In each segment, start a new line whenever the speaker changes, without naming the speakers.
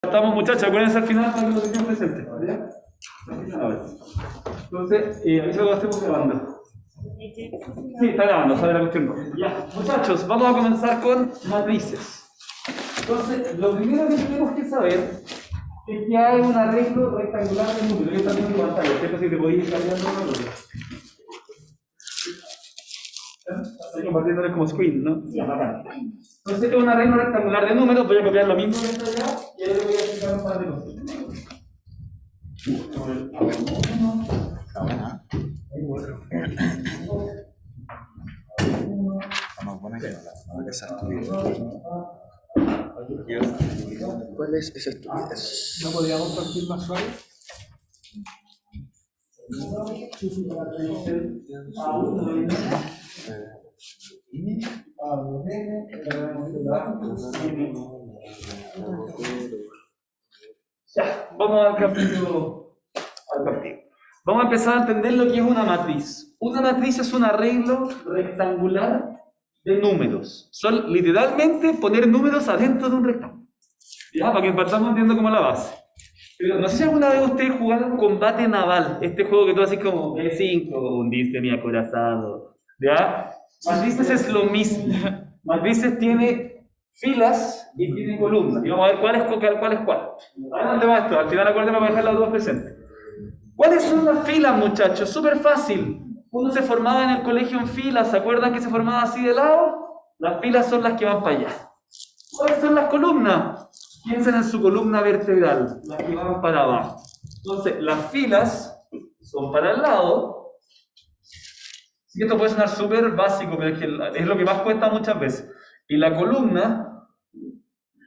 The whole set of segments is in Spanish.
Estamos, muchachos, acuérdense al final para que lo tengan presente. ¿Vale? Entonces, eso lo estamos grabando. Sí, está grabando, sale la cuestión. Ya, muchachos, vamos a comenzar con matrices. Entonces, lo primero que tenemos que saber es que hay un arreglo rectangular de números. Yo también lo pantalla, ¿cierto? Si te podéis ir cambiando una cosa. Estoy compartiéndoles como screen, ¿no? Sí, bacán. Entonces, es un arreglo rectangular de números. Voy a copiar lo mismo que está allá y ahora le voy a explicar un par de cosas.
Está buena. Está más buena que esa estupidez. ¿Cuál es esa estupidez?
¿No podríamos partir más suave?
Ya, vamos al capítulo. Vamos a empezar a entender lo que es una matriz. Una matriz es un arreglo rectangular de números. Son literalmente poner números adentro de un rectángulo. Ya, para que partamos entendiendo como la base. Pero no sé si alguna vez ustedes jugaron combate naval, este juego que tú haces como E5, hundiste mi acorazado. ¿Ya? Matrices es lo mismo. Matrices tiene filas y tiene columnas. Y vamos a ver cuál es cuál. ¿Dónde va esto? Al final acuérdenme para dejar las dos presentes. ¿Cuáles son las filas, muchachos? Súper fácil. Uno se formaba en el colegio en filas. ¿Se acuerdan que se formaba así de lado? Las filas son las que van para allá. ¿Cuáles son las columnas? Piensen en su columna vertebral, las que van para abajo. Entonces, las filas son para el lado. Y esto puede sonar súper básico, pero es lo que más cuesta muchas veces. Y la columna,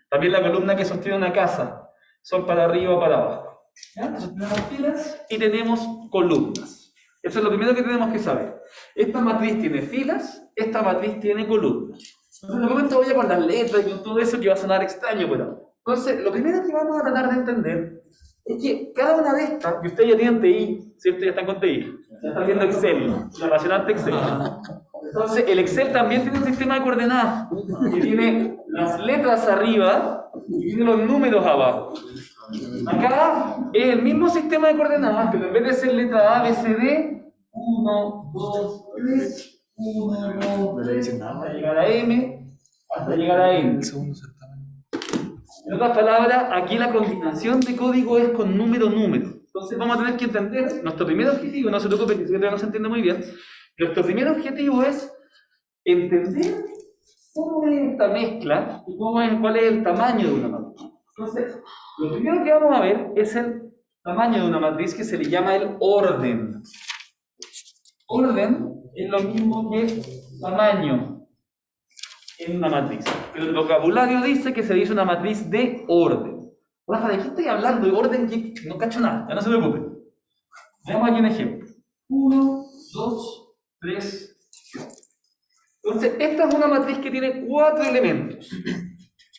también la columna que sostiene una casa, son para arriba o para abajo. ¿Ya? Entonces tenemos filas y tenemos columnas. Eso es lo primero que tenemos que saber. Esta matriz tiene filas, esta matriz tiene columnas. Entonces, en el momento voy a con las letras y con todo eso que va a sonar extraño, pero... Entonces, lo primero que vamos a tratar de entender es que cada una de estas, que ustedes ya tienen TI, ¿cierto? Ya están con TI, ya están viendo Excel, el apasionante Excel. Entonces, el Excel también tiene un sistema de coordenadas, que tiene las letras arriba y tiene los números abajo. Acá es el mismo sistema de coordenadas, pero en vez de ser letra A, B, C, D, 1, 2, 3, 1, 2, 3, hasta llegar a M, hasta llegar a N. En otras palabras, aquí la combinación de código es con número. Entonces vamos a tener que entender, nuestro primer objetivo, no se preocupen que todavía no se entiende muy bien, nuestro primer objetivo es entender cómo es esta mezcla y cuál es el tamaño de una matriz. Entonces, lo primero que vamos a ver es el tamaño de una matriz que se le llama el orden. Orden es lo mismo que tamaño en una matriz. Pero el vocabulario dice que se dice una matriz de orden. Rafa, ¿de qué estoy hablando? De orden que no cacho nada, ya no se preocupen. Veamos aquí un ejemplo. 1, 2, 3, 4. Entonces, esta es una matriz que tiene 4 elementos.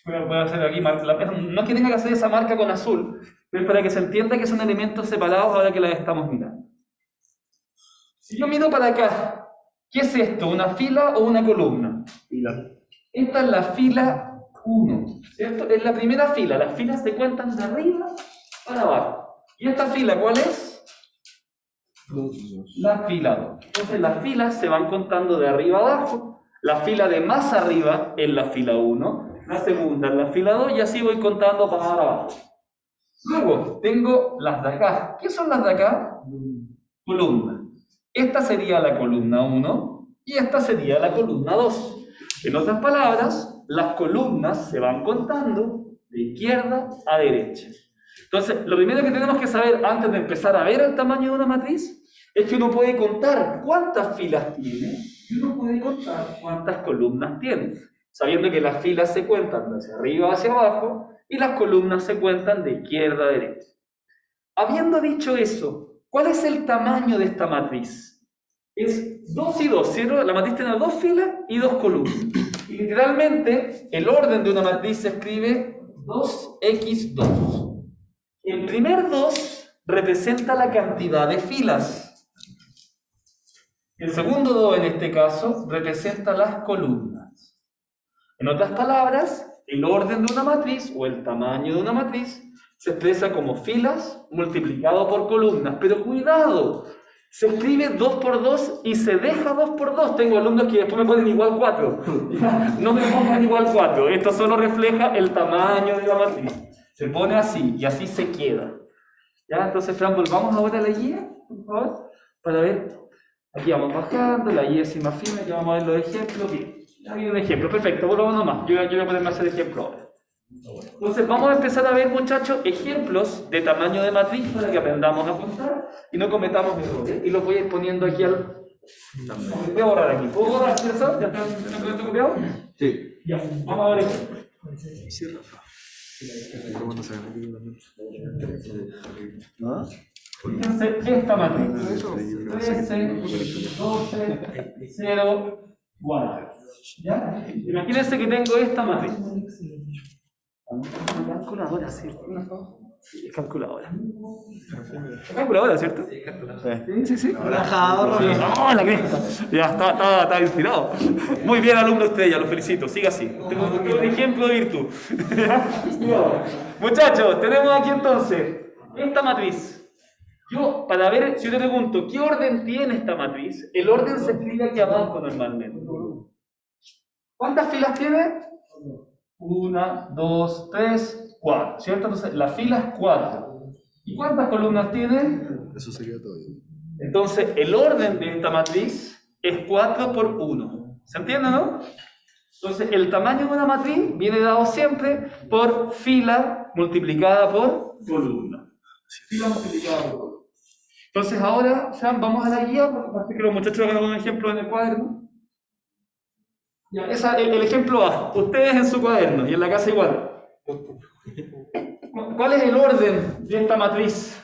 Voy a hacer aquí, no es que tenga que hacer esa marca con azul, pero es para que se entienda que son elementos separados ahora que las estamos mirando. Si yo miro para acá, ¿qué es esto? ¿Una fila o una columna? Fila. Esta es la fila 1, ¿cierto? Es la primera fila. Las filas se cuentan de arriba para abajo. ¿Y esta fila cuál es? La fila 2. Entonces las filas se van contando de arriba a abajo. La fila de más arriba es la fila 1. La segunda es la fila 2 y así voy contando para abajo. Luego tengo las de acá. ¿Qué son las de acá? Columnas. Esta sería la columna 1 y esta sería la columna 2. En otras palabras, las columnas se van contando de izquierda a derecha. Entonces, lo primero que tenemos que saber antes de empezar a ver el tamaño de una matriz es que uno puede contar cuántas filas tiene y uno puede contar cuántas columnas tiene, sabiendo que las filas se cuentan de hacia arriba hacia abajo y las columnas se cuentan de izquierda a derecha. Habiendo dicho eso, ¿cuál es el tamaño de esta matriz? Es 2 y 2, ¿cierto? La matriz tiene 2 filas y 2 columnas. Y literalmente, el orden de una matriz se escribe 2x2. El primer 2 representa la cantidad de filas. El segundo 2, en este caso, representa las columnas. En otras palabras, El orden de una matriz o el tamaño de una matriz se expresa como filas multiplicado por columnas. Pero cuidado, se escribe 2 por 2 y se deja 2 por 2. Tengo alumnos que después me ponen igual 4. No me pongan igual 4. Esto solo refleja el tamaño de la matriz. Se pone así y así se queda. ¿Ya? Entonces, Fran, volvamos ahora a la guía, por favor, para ver. Aquí vamos bajando, la guía es más fina, aquí vamos a ver los ejemplos. Bien, ya viene un ejemplo, perfecto, volvamos nomás. Yo voy a ponerme a hacer ejemplo ahora. Entonces, vamos a empezar a ver, muchachos, ejemplos de tamaño de matriz para que aprendamos a contar y no cometamos errores. Y los voy a ir poniendo aquí al. Voy a borrar aquí. ¿Puedo borrar, cierto? ¿Ya tengo esto copiado?
Sí.
Ya, vamos a ver ejemplos.
¿No?
Fíjense esta matriz. 13, 12, 0, 4. ¿Ya? Imagínense que tengo esta matriz. Una calculadora, ¿cierto? Sí, es calculadora. ¿Es calculadora, cierto? Sí, sí.
Relajado,
Sí. ¡Oh, la cresta! Ya, estaba inspirado. Muy bien, alumno estrella, lo felicito. Siga así. Tengo un ejemplo de virtud. Muchachos, tenemos aquí entonces esta matriz. Yo, para ver, si yo te pregunto, ¿qué orden tiene esta matriz? El orden se escribe aquí abajo normalmente. ¿Cuántas filas tiene? 1, 2, 3, 4, ¿cierto? Entonces, la fila es 4. ¿Y cuántas columnas tiene?
Eso sería todo.
Entonces, el orden de esta matriz es 4 por 1. ¿Se entiende, no? Entonces, el tamaño de una matriz viene dado siempre por fila multiplicada por columna. Fila multiplicada por columna. Entonces, ahora, Fran, vamos a la guía, porque que los muchachos hagan un ejemplo en el cuaderno. Ya, el ejemplo A, ustedes en su cuaderno y en la casa igual. ¿Cuál es el orden de esta matriz?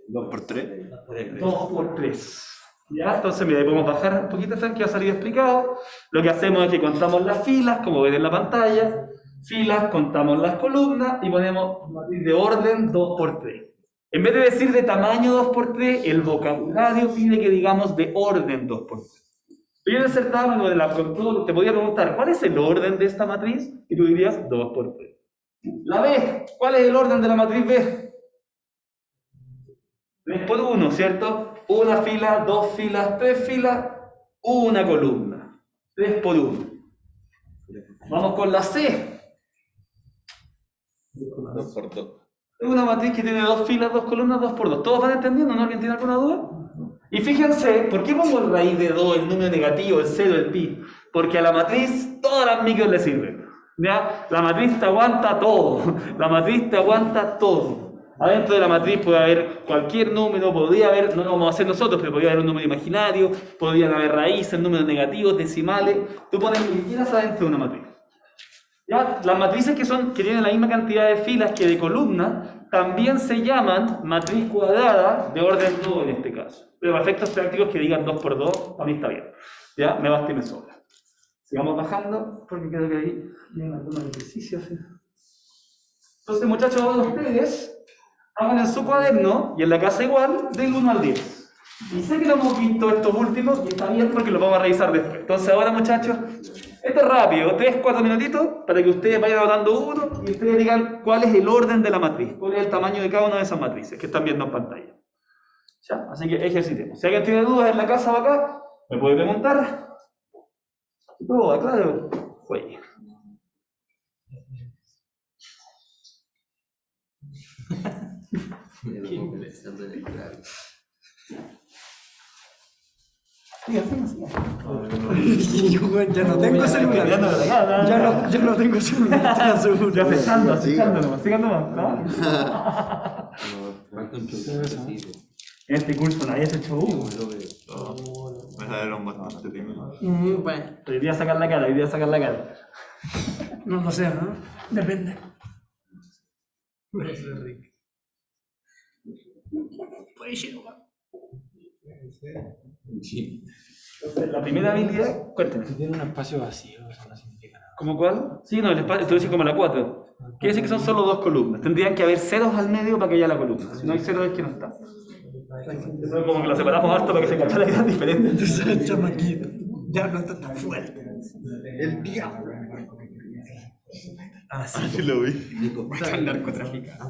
2 por 3.
2 por 3. ¿Ya? Entonces, mira, ahí podemos bajar un poquito, Frank, que va a salir explicado. Lo que hacemos es que contamos las filas, como ven en la pantalla. Filas, contamos las columnas y ponemos matriz de orden 2 por 3. En vez de decir de tamaño 2 por 3, el vocabulario pide que digamos de orden 2 por 3. Yo en el certamen de la control te podía preguntar, ¿cuál es el orden de esta matriz? Y tú dirías 2 por 3. La B, ¿cuál es el orden de la matriz B? 3 por 1, ¿cierto? Una fila, 2 filas, 3 filas, una columna. 3 por 1. Vamos con la C.
2 por 2.
Es una matriz que tiene 2 filas, 2 columnas, 2 por 2. ¿Todos van entendiendo? ¿No? ¿Alguien tiene alguna duda? Y fíjense, ¿por qué pongo el raíz de 2, el número negativo, el 0, el pi? Porque a la matriz todas las micros le sirven. ¿Ya? La matriz te aguanta todo. La matriz te aguanta todo. Adentro de la matriz puede haber cualquier número, podría haber, no lo vamos a hacer nosotros, pero podría haber un número imaginario, podrían haber raíces, números negativos, decimales. Tú pones lo que quieras adentro de una matriz. ¿Ya? Las matrices que tienen la misma cantidad de filas que de columnas también se llaman matriz cuadrada de orden 2 en este caso. Pero para efectos prácticos que digan 2 por 2, a mí está bien. ¿Ya? Me basta y me sobra. Sigamos bajando porque creo que ahí vienen algunos ejercicios. Entonces, muchachos, ahora ustedes hagan en su cuaderno y en la casa igual del 1 al 10. Y sé que lo hemos visto estos últimos y está bien porque los vamos a revisar después. Entonces, ahora, muchachos, esto es rápido, 3-4 minutitos para que ustedes vayan anotando uno y ustedes digan cuál es el orden de la matriz, cuál es el tamaño de cada una de esas matrices que están viendo en pantalla. ¿Ya? Así que ejercitemos. Si alguien tiene dudas en la casa o acá, me puede preguntar. Todo, claro. Oye.
Ya no tengo celular. Ya no tengo celular.
Ya acechando nomás, sigan nomás, ¿no? En este curso nadie se echó humo.
Me salieron bastante tímidos.
Bueno,
Hoy día sacar la cara, hoy día sacar la cara.
no lo sé, ¿no? Depende.
Entonces, la primera habilidad, cuéntame.
Si tiene un espacio vacío, eso no significa nada.
¿Cómo cuál? Sí, no, el espacio, te voy a decir como la 4. Quiere decir que son solo 2 columnas. Tendrían que haber ceros al medio para que haya la columna. Si no hay ceros es que no está. Eso es como que lo separamos harto para que se cachara que eran diferentes.
Entonces, chamaquito. Ya no está tan fuerte.
El diablo.
Ah, sí.
Sí lo vi.
Al narcotraficante.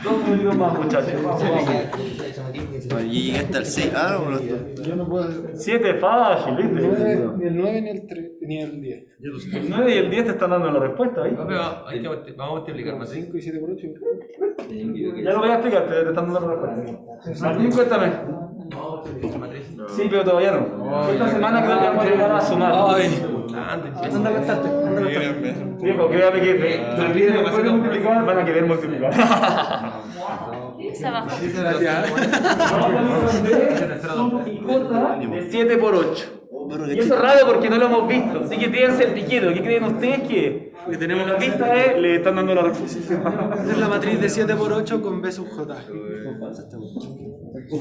Dos minutos más, muchachos.
Y llegaste al 6. Ah, no,
Yo no puedo.
7 fácil, ¿viste?
Ni el 9 ni el 3 ni el 10.
El 9 y el 10 te están dando la respuesta, ¿viste?
Vamos a multiplicar más.
5 y 7 por 8.
Ya lo voy a explicar, te están dando la respuesta. Martín, cuéntame. Sí, pero todavía no. Esta semana creo que vamos a llegar a sumar.
Anda a cantarte.
Viejo, créame que después de multiplicar van a querer multiplicar.
Se bajó.
Suma y cota de 7 por 8. Y eso es raro porque no lo hemos visto. Así que tírense el piquito. ¿Qué creen ustedes que tenemos la vista? Le están dando la respuesta.
Esa es la matriz de 7 por 8 con B sub J.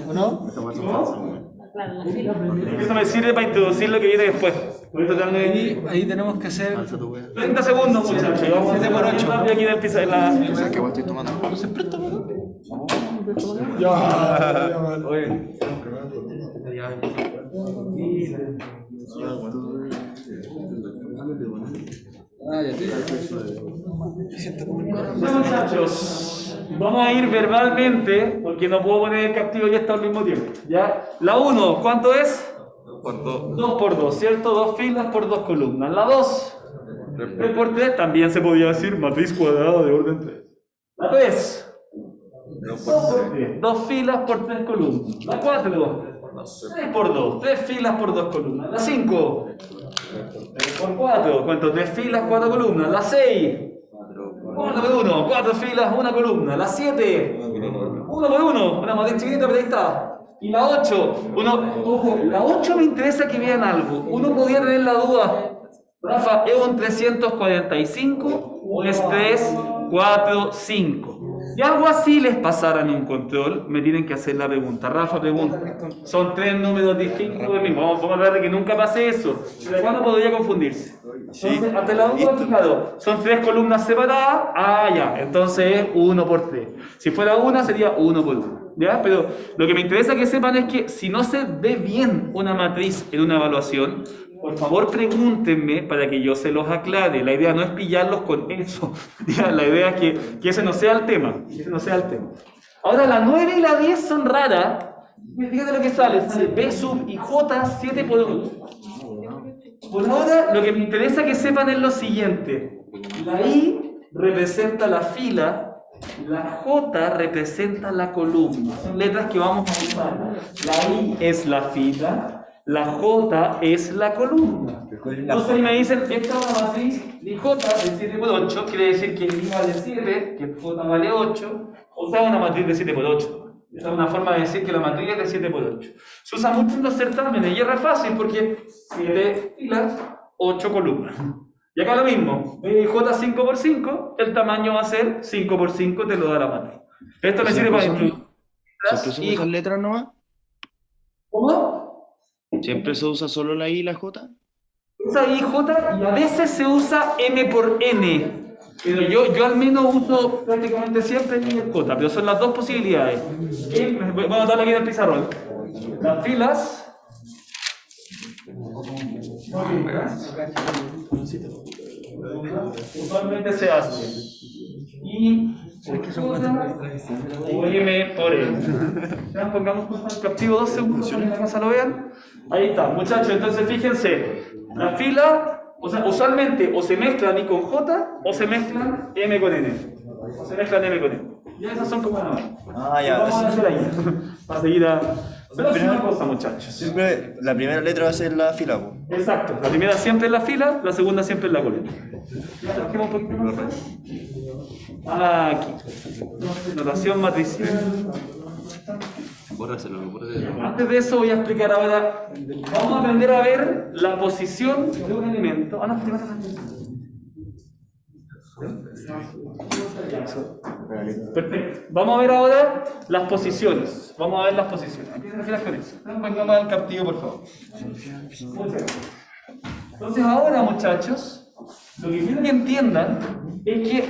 ¿O no?
Claro, la fila.
Eso me sirve para introducir lo que viene después. Por eso tengo que...
Ahí tenemos que hacer
30 segundos, muchachos. Vamos a
7 por 8.
aquí del piso de la...
¿Qué agua estoy tomando?
Muchachos, vamos a ir verbalmente, porque no puedo poner el castigo y esto al mismo tiempo. ¿Ya? La 1, ¿cuánto es?
¿Cuánto?
2 por 2, ¿cierto? 2 filas por 2 columnas. La 2, 3 por 3, también se podía decir matriz cuadrada de orden 3. La 3, 2 por 3, 2 filas por 3 columnas. La 4, 3 por 2, 3 filas por 2 columnas. La 5, 3 por 4, ¿cuánto? 3 filas, 4 columnas. La 6, 4 por 1, 4 filas, 1 columna. La 7, 1 por 1, una matriz chiquitita, pero ahí está. Y la 8, ojo, la 8 me interesa que vean algo. Uno podría tener la duda, Rafa, ¿es un 345 o es 3, 4, 5? Si algo así les pasara en un control, me tienen que hacer la pregunta. Rafa pregunta, son 3 números distintos del mismo. Vamos a hablar de que nunca pase eso. ¿De cuándo podría confundirse? Entonces, ante la duda, claro, son 3 columnas separadas. Ah, ya, entonces es 1 por 3. Si fuera una, sería 1 por 1. ¿Ya? Pero lo que me interesa que sepan es que si no se ve bien una matriz en una evaluación, por favor pregúntenme para que yo se los aclare. La idea no es pillarlos con eso. ¿Ya? La idea es que ese no sea el tema. Que ese no sea el tema. Ahora, la 9 y la 10 son raras. Fíjate lo que sale. Sale B sub y J 7 por 1. Por ahora, lo que me interesa que sepan es lo siguiente. La I representa la fila. La J representa la columna. Son letras que vamos a usar. La I es la fila. La J es la columna. Entonces ahí me dicen, esta es una matriz de J de 7 por 8, quiere decir que I vale 7, que J vale 8, o sea, una matriz de 7 por 8. Esa es una forma de decir que la matriz es de 7 por 8. Se usa mucho en los certámenes y es re fácil porque 7 filas, 8 columnas. Y acá lo mismo, B y J 5 por 5, el tamaño va a ser 5 por 5, te lo da la matriz. Esto me sirve para incluir.
¿Siempre se usan letras nomás?
¿Cómo?
¿Siempre se usa solo la I y la J?
Usa I, J y a veces se usa M por N. Pero yo al menos uso prácticamente siempre I y J, pero son las dos posibilidades. Vamos a anotarlo aquí en el pizarrón. Las filas. Usualmente se hace I o M por N. Ya, pongamos el captivo 2 segundos para que la casa lo vean. Ahí está, muchachos, entonces fíjense, la fila, o sea, usualmente o se mezclan I con J o se mezclan M con N. O se mezclan M con N. Ya esas son como nada más.
Ah, ya.
Vamos a hacer ahí, para seguir a... Pero es una cosa, muchachos.
Siempre la primera letra va a ser la fila, po.
Exacto, la primera siempre es la fila, la segunda siempre es la columna. ¿Ya trajimos un poquito más? Aquí. Notación matricial. Antes de eso voy a explicar ahora, vamos a aprender a ver la posición de un elemento. Perfecto. Vamos a ver ahora las posiciones. Vamos a ver las posiciones. ¿A qué te refieres con eso? Pongamos al captillo, por favor. Entonces ahora, muchachos, lo que quiero que entiendan es que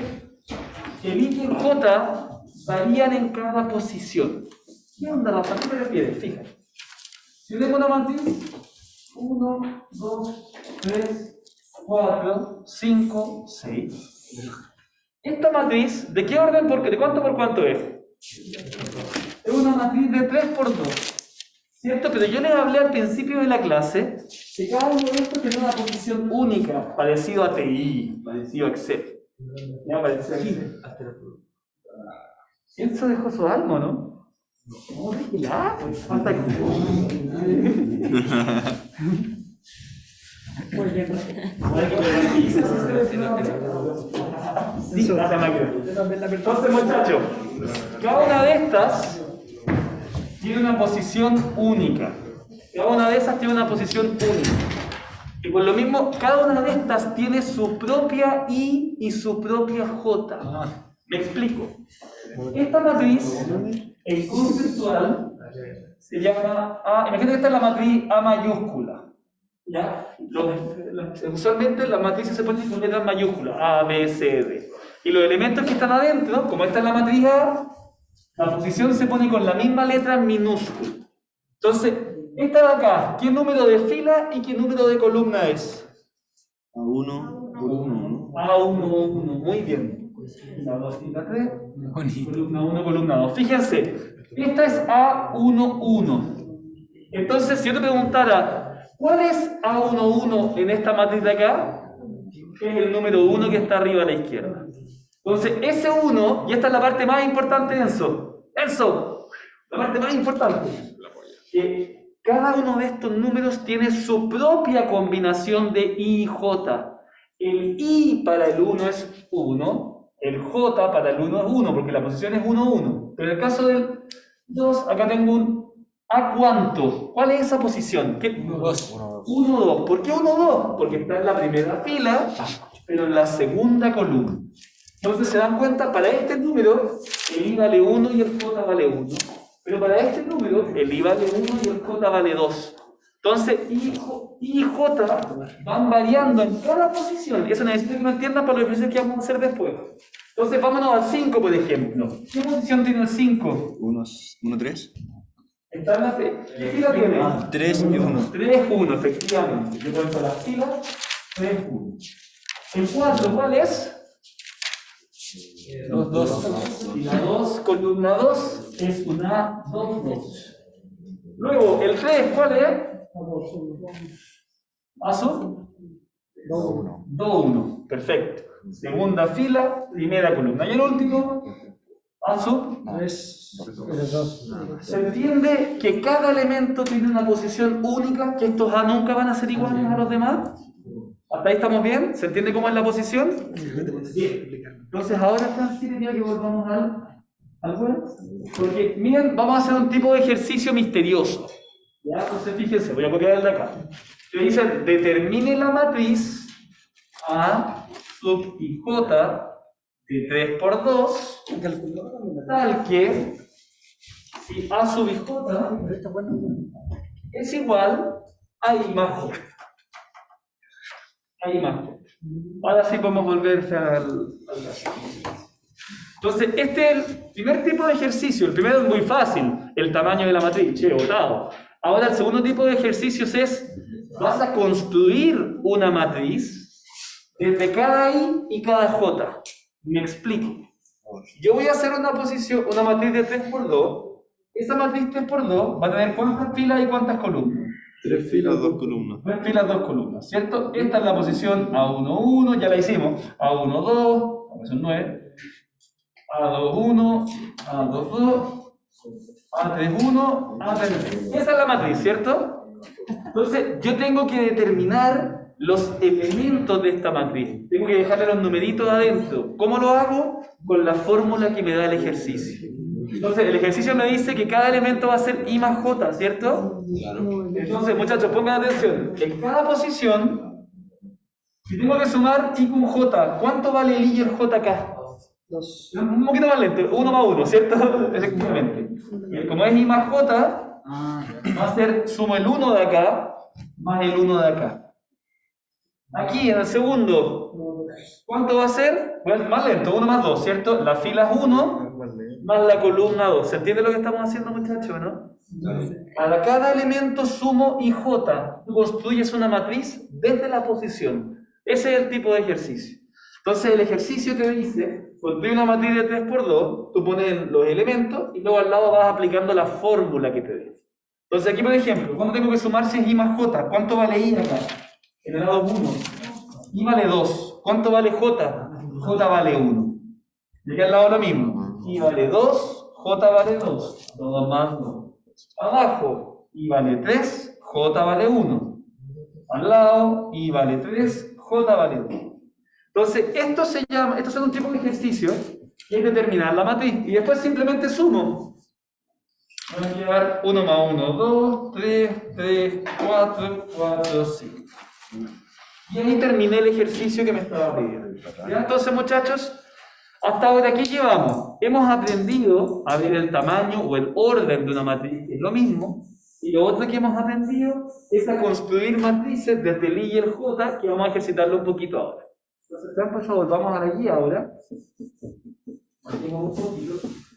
el I y el J varían en cada posición. ¿Qué onda, Rafa? ¿A qué te refieres? Fíjate. Si yo tengo una matriz 1, 2, 3, 4, 5, 6. Esta matriz, ¿de qué orden? Porque ¿de cuánto por cuánto es? Es una matriz de 3 por 2. ¿Cierto? Pero yo les hablé al principio de la clase que cada uno de estos tiene una posición única, parecido a TI, parecido a Excel. Ya parecido a Excel. ¿Quién se dejó su alma, no? No, déjela, pues falta que... Sí, gracias, máquina. Entonces, muchachos, cada una de estas tiene una posición única. Cada una de esas tiene una posición única. Y por lo mismo, cada una de estas tiene su propia I y su propia J. Me explico. Esta matriz, en conceptual, se llama A. Imagínate que esta es la matriz A mayúscula. ¿Ya? Usualmente las matrices se ponen con letras mayúsculas, A, B, C, D. Y los elementos que están adentro, como esta es la matriz A, la posición se pone con la misma letra minúscula. Entonces, esta de acá, ¿qué número de fila y qué número de columna es?
A1 por 1.
A1, muy bien. Fila 2, fila 3, columna 1, columna 2. Fíjense, esta es A11. Entonces, si yo te preguntara, ¿cuál es A11 en esta matriz de acá? Es el número 1 que está arriba a la izquierda. Entonces, ese 1, y esta es la parte más importante, Enzo, la parte más importante, que cada uno de estos números tiene su propia combinación de I y J. El I para el 1 es 1, el J para el 1 es 1, porque la posición es 1, 1. Pero en el caso del 2, acá tengo un ¿A cuánto? ¿Cuál es esa posición? 1, 2. ¿Por qué 1, 2? Porque está en la primera fila, pero en la segunda columna. Entonces se dan cuenta, para este número, el I vale 1 y el J vale 1. Pero para este número, el I vale 1 y el J vale 2. Entonces, I y J van variando en cada posición. Eso necesito que lo entiendan para los ejercicios que vamos a hacer después. Entonces, vámonos al 5, por ejemplo. ¿Qué posición tiene el 5?
1, 3.
Está en la ¿qué fila tiene?
3 y 1.
3, 1, efectivamente. Yo cuento las filas, 3, 1. El 4, ¿cuál es?
2.
Y la 2, columna 2, es una 2, 2. Luego, el 3, ¿cuál es? ¿Paso? 2, 1. Perfecto. Segunda fila, primera columna. Y el último, paso. Se entiende que cada elemento tiene una posición única, que estos A nunca van a ser iguales a los demás. ¿Hasta ahí estamos bien? ¿Se entiende cómo es la posición? Bien. Entonces ahora, Francis, quería que volvamos al web. Porque, miren, vamos a hacer un tipo de ejercicio misterioso. ¿Ya? Entonces, fíjense, voy a copiar el de acá. Que dicen, determine la matriz A sub I J de 3 por 2, tal que si A sub I J es igual a I más J. Ahí más. Ahora sí podemos volverse al Entonces, este es el primer tipo de ejercicio. El primero es muy fácil, el tamaño de la matriz, botado. Ahora el segundo tipo de ejercicios es, vas a construir una matriz desde cada I y cada J. Me explico. Yo voy a hacer una matriz de 3 por 2. Esa matriz 3 por 2 va a tener ¿cuántas filas y cuántas columnas?
3 filas, 2 columnas.
3 filas, 2 columnas, ¿cierto? Esta es la posición A1, 1, ya la hicimos. A1, 2, son 9. A2, 1, A2, 2, A3, 1, A3, 2. Esa es la matriz, ¿cierto? Entonces, yo tengo que determinar los elementos de esta matriz. Tengo que dejarle los numeritos adentro. ¿Cómo lo hago? Con la fórmula que me da el ejercicio. Entonces, el ejercicio me dice que cada elemento va a ser I más J, ¿cierto? Claro. Entonces, muchachos, pongan atención. En cada posición, si tengo que sumar I con J, ¿cuánto vale el I y el J acá? 2. Un poquito más lento, 1 más 1, ¿cierto? Efectivamente. Y como es I más J, va a ser, sumo el 1 de acá, más el 1 de acá. Aquí, en el segundo, ¿cuánto va a ser? Bueno, más lento, 1 más 2, ¿cierto? La fila es 1, más la columna 2. ¿Se entiende lo que estamos haciendo, muchachos, no? Para cada elemento sumo y j, tú construyes una matriz desde la posición. Ese es el tipo de ejercicio. Entonces el ejercicio te dice, construye una matriz de 3×2, tú pones los elementos y luego al lado vas aplicando la fórmula que te dé. Entonces aquí por ejemplo, ¿cuándo tengo que sumar si es i más j? ¿Cuánto vale i acá? En el lado 1. I vale 2. ¿Cuánto vale j? J vale 1. Y aquí al lado lo mismo. I vale 2, j vale 2. 2 más 2. Abajo, i vale 3, j vale 1. Al lado, i vale 3, j vale 1. Entonces, esto es un tipo de ejercicio que es determinar la matriz. Y después simplemente sumo. Voy a llevar 1 más 1, 2, 3, 3, 4, 4, 5. Y ahí terminé el ejercicio que me estaba pidiendo. ¿Ya? Entonces, muchachos, hasta ahora, ¿qué llevamos? Hemos aprendido a ver el tamaño o el orden de una matriz, que es lo mismo. Y lo otro que hemos aprendido es a construir matrices desde el i y el j, que vamos a ejercitarlo un poquito ahora. Entonces, por favor, vamos a la guía ahora.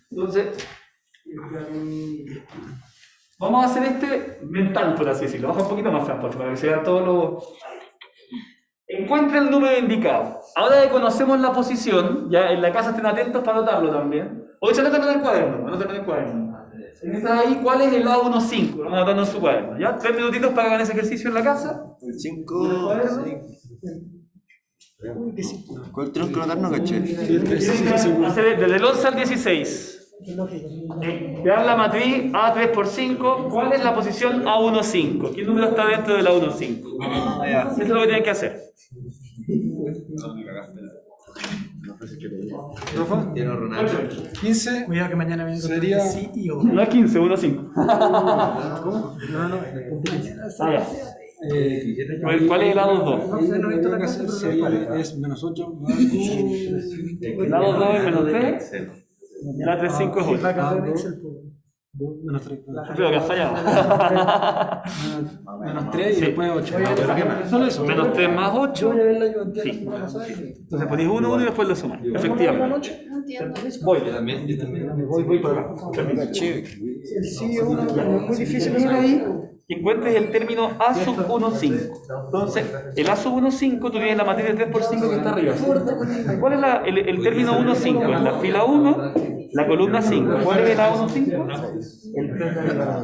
Entonces, vamos a hacer este mental, por así decirlo. Baja un poquito más, Fran, para que se vean todos los... Encuentra el número indicado. Ahora que conocemos la posición, ya en la casa estén atentos para anotarlo también. O de hecho, anótenlo en el cuaderno, anótenlo en el cuaderno. Está ahí, ¿cuál es el lado 1,5? Vamos anotando en su cuaderno, ¿ya? 3 minutitos para que hagan ese ejercicio en la casa.
5. ¿Cuál tenemos que anotar? No caché.
Hacer desde el 11 al 16. Vean la matriz A3 por 5. ¿Cuál es la posición A1,5? ¿Qué número está dentro de la 1,5? Eso es lo que tienen que hacer.
Rafa, 15. Cuidado que mañana vengo. Sería.
No es 15, 1,5.
¿Cómo? No.
¿Cuál es el lado 2?
No he visto la casa. Es menos 8.
El lado 2 es menos 3. El A3,5 es 8.
Menos 3.
Creo que has fallado.
Menos 3 y
Sí.
después 8. Solo eso.
Menos 3 más 8. Sí. Entonces ponéis 1, 1 y después lo sumáis. Efectivamente.
No entiendo.
Voy.
Yo también.
Voy por acá.
Sí, es muy difícil.
Mira ahí que encuentres el término A sub 1,5. Entonces, el A sub 1,5, tú tienes la matriz de 3 por 5 que está arriba. ¿Cuál es el término 1,5? En la fila 1, la columna 5. ¿Cuál es el A 1,5? El 3 de la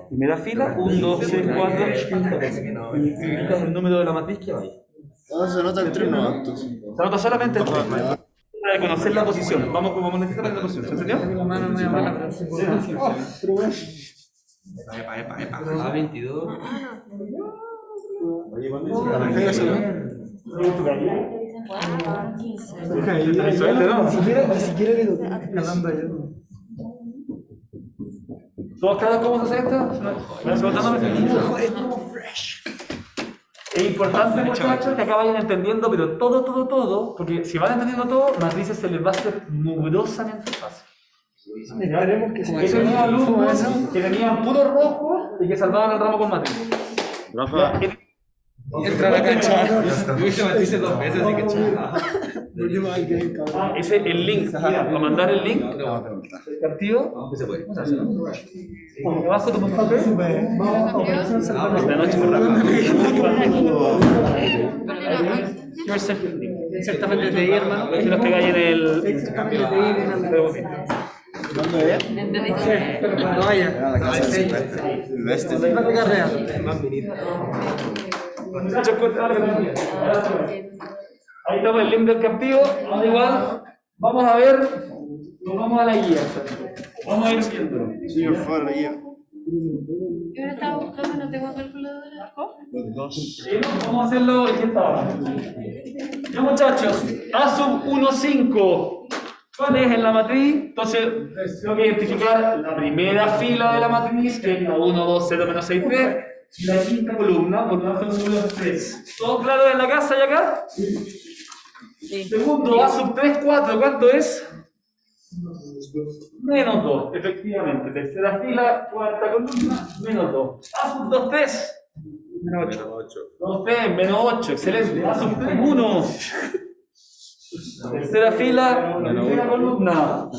primera fila, 1, 2, 3, 4, 5. Y indicas el número de la matriz que hay.
Se nota el 3 no, entonces.
Se anota solamente el 3. Para conocer la posición. Vamos a necesitar la posición. ¿Se entendió?
Epa. A22.
Ni siquiera le doy. Hablando ayer.
¿Todos claros cómo se hace esto? Es importante, muchachos, que acá vayan entendiendo, pero todo, porque si van entendiendo todo, matrices se les va a hacer numerosamente fácil.
Esperemos que
Esos son alumnos que tenían puro rojo y que salvaban el ramo con matriz.
Rafa,
Entra a la cancha. Yo hice matrices 2 veces, así que chaval.
Ese es el link, mira, para mandar el link. El partido.
¿Qué se puede?
Abajo tu papel. Esta noche por Exactamente de ahí, hermano. Si los pegáis en el.
¿Entendiste?
No vaya.
El este.
Ahí estamos el link del captivo. Ahora igual vamos a ver, nos vamos a la guía. Vamos a ir viendo.
Señor Faro, ya.
Yo lo estaba buscando, no tengo calculadora.
Vamos a hacerlo en esta hora. Ya, muchachos, A sub 1,5. ¿Cuál es en la matriz? Entonces, tengo que identificar la primera fila de la matriz, que es la 1, 2, 0, menos 6, 3. Y la quinta columna, por lo tanto, el número 3. ¿Todo claro en la casa y acá?
Sí.
Segundo, A sub 3, 4. ¿Cuánto es? Menos 2, efectivamente. Tercera fila, cuarta columna, menos 2. A sub 2, 3. Menos 8. 2, 3, menos 8. Excelente. A sub 3, 1. Tercera fila, primera columna.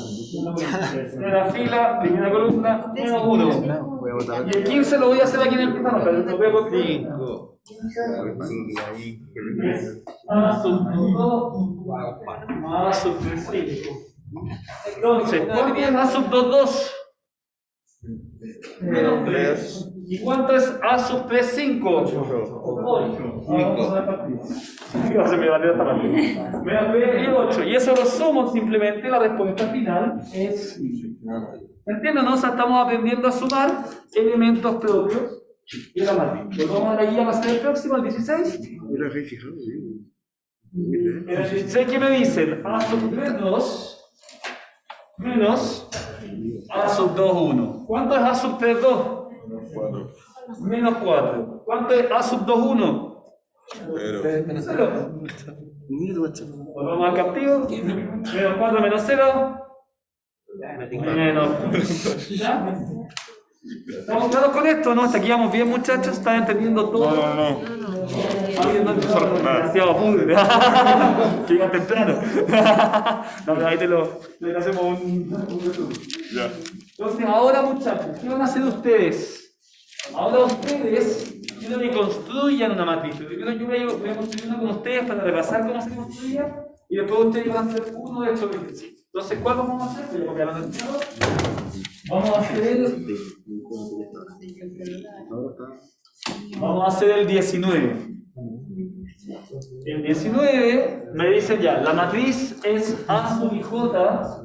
Tercera fila, primera columna, menos 1. Y el 15 lo voy a hacer aquí en el pizarrón, pero lo veo contigo. A sub 2, A sub 5. Entonces, ¿cuánto es A sub 2? Menos 3. ¿Y cuánto es A sub 3, 5? 8. Se me valió esta parte. Menos 3 y 8. Y eso lo sumo simplemente, la respuesta final es... ¿Entienden? ¿No? O sea, estamos aprendiendo a sumar elementos propios de la matriz. Vamos a la guía, va a ser el próximo, el 16. En el 16, ¿qué me dicen? A sub 3, 2 menos A sub 2, 1. ¿Cuánto es A sub 3, 2? Menos 4. ¿Cuánto es A sub 2, 1? 0. Volvamos al captivo. Menos 4 menos 0. Menos. ¿Ya? ¿Estamos claros con esto, no? Hasta aquí vamos bien, muchachos. ¿Están entendiendo todo?
No.
Alguien no entendió demasiado apunte. Que iba temprano. No, pero ahí le hacemos un resumen.
Ya.
Entonces, ahora, muchachos, ¿qué van a hacer ustedes? Ahora ustedes quiero que construyan una matriz. Primero yo voy a construir una con ustedes para repasar cómo se construía y después ustedes van a hacer uno de estos ejercicios. Entonces, ¿cuál vamos a hacer? Voy a copiarlo del título. Vamos a hacer el 19. El 19 me dicen ya, la matriz es A sub J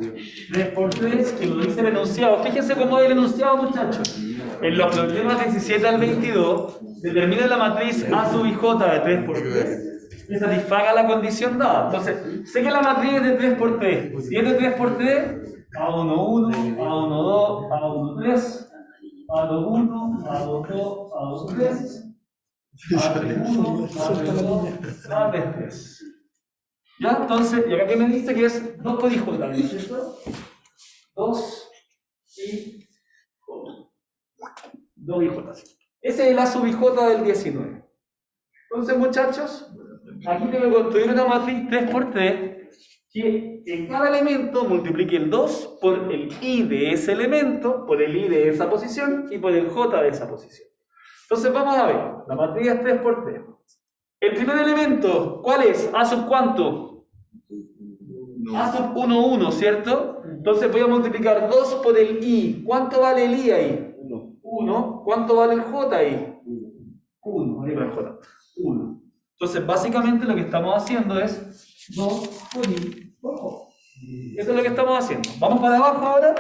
3 por 3, que lo dice el enunciado. Fíjense cómo es el enunciado, muchachos. En los problemas 17 al 22, determina la matriz A sub J de 3 por 3 que satisfaga la condición dada. Entonces, sé que la matriz es de 3 por 3. Si es de 3 por 3, A11, A12, A13, A21, A22, A23, A31, A32, A33. ¿Ya? Entonces, y acá que me dice que es 2 por J, ¿no es cierto? 2 y J. 2 y J. Ese es el A sub J del 19. Entonces, muchachos, aquí tengo que construir una matriz 3 por 3 que en cada elemento multiplique el 2 por el i de ese elemento, por el i de esa posición y por el j de esa posición. Entonces vamos a ver, la matriz es 3 por 3. El primer elemento, ¿cuál es? ¿A sub cuánto? A sub 1, 1, ¿cierto? Entonces voy a multiplicar 2 por el i. ¿Cuánto vale el i ahí? 1. ¿Cuánto vale el j ahí? 1. Ahí va el j. 1. Entonces básicamente lo que estamos haciendo es 2 por i por j. Eso es lo que estamos haciendo. Vamos para abajo ahora.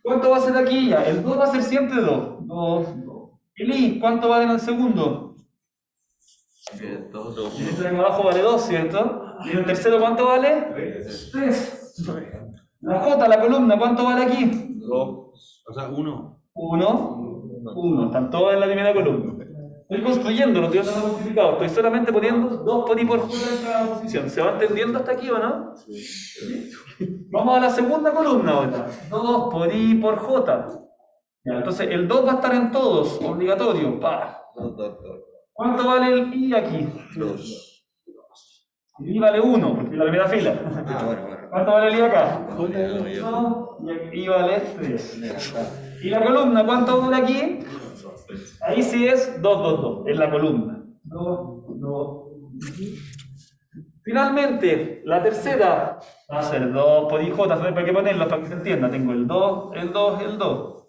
¿Cuánto va a ser aquí ya? El 2 va a ser siempre 2. 2, 2. El i, ¿cuánto vale en el segundo?
2.
En este de abajo vale 2, ¿cierto? ¿Y en el tercero cuánto vale? 3. La j, la columna, ¿cuánto vale aquí?
2. O sea, 1.
1. Están todos en la primera columna. Estoy construyendo, no estoy haciendo multiplicado, estoy solamente poniendo 2 por i por j en cada posición. ¿Se va entendiendo hasta aquí o no? Sí. Vamos a la segunda columna ahora. 2 por i por j. Ya, entonces el 2 va a estar en todos, obligatorio. Pa.
2.
¿Cuánto vale el i aquí?
2.
El i vale 1, porque es la primera fila. ¿Cuánto vale el i acá? 1, y aquí vale 3. ¿Y la columna cuánto vale aquí? Ahí sí es 2, 2, 2, en la columna. 2, 2. Finalmente, la tercera va a ser 2 por IJ, hay que ponerlo para que se entienda. Tengo el 2, el 2, el 2.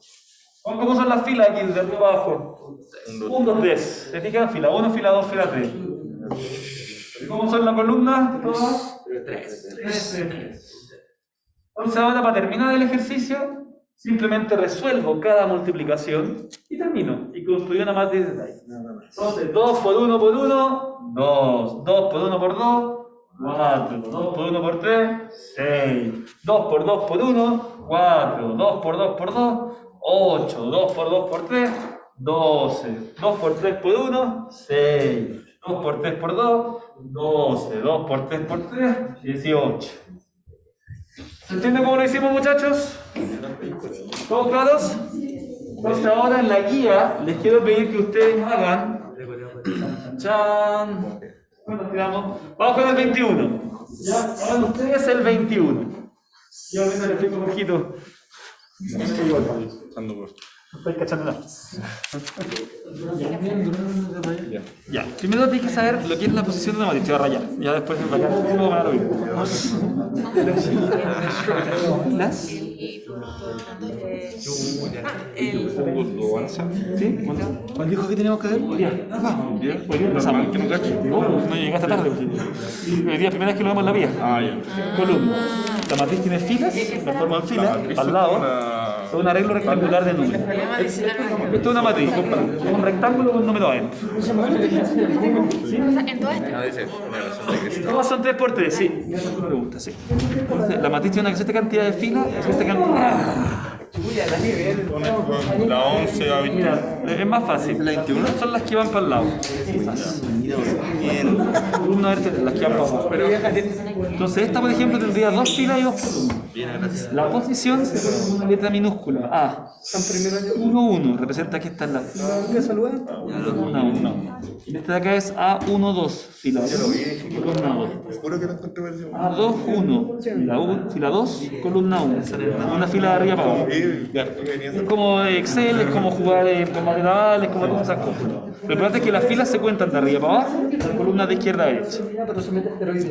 ¿Cómo son las filas aquí desde arriba abajo? 1, 2, 3. ¿Se fijan? Fila 1, fila 2, fila 3. ¿Cómo son las columnas? Todas 3, 3. Entonces ahora para terminar el ejercicio, simplemente resuelvo cada multiplicación y termino. Y construyo una matriz de ahí. Entonces, 2 por 1 por 1, 2. 2 por 1 por 2, 4. 2 por 1 por 3, 6. 2 por 2 por 1, 4. 2 por 2 por 2, 8. 2 por 2 por 3, 12. 2 por 3 por 1, 6. 2 por 3 por 2, 12. 2 por 3 por 3, 18. ¿Se entiende cómo lo hicimos, muchachos? ¿Todos claros? Entonces ahora en la guía les quiero pedir que ustedes hagan... ¡Chan! ¿Cuántos tiramos? Vamos con el 21. Ya, ahora ustedes el 21. Yo al menos le explico un poquito. No estoy cachando nada. Ya, primero tienes que saber lo que es la posición de una matriz. Te voy a rayar. Ya después en bacán. Luego me da lo mismo. Las. ¿Sí?
¿Cuál dijo que teníamos que hacer?
Hoy día empezamos. No llegaste tarde. Hoy día primera vez que lo vemos en la vía. Columna. La matriz tiene filas, la forma en fila, al lado. Es un arreglo rectangular de números. Esto es una matriz. Es un rectángulo con un número adentro.
En todo esto.
Todas son 3×3, sí. Esa es tu pregunta, sí. Entonces, la matriz tiene una cierta cantidad de filas, cierta cantidad.
La 11 a 20.
Mira, es más fácil. ¿La 21? Son las que van para el lado. Columna vertebral, las que van para abajo. Entonces, esta, por ejemplo, tendría 2 filas y 2 columnas. La posición es una letra minúscula. A. 1,1. Representa que está en la fila.
¿Qué saludan?
Columna 1. Y esta de acá es A1, 2. Fila 1. Columna 2. A2, 1. Fila 2, columna 1. Una fila de arriba para abajo. Es como Excel, es como jugar con matemáticas, es como todas esas cosas. Lo importante es que las filas se cuentan de arriba para abajo, columnas de izquierda a derecha.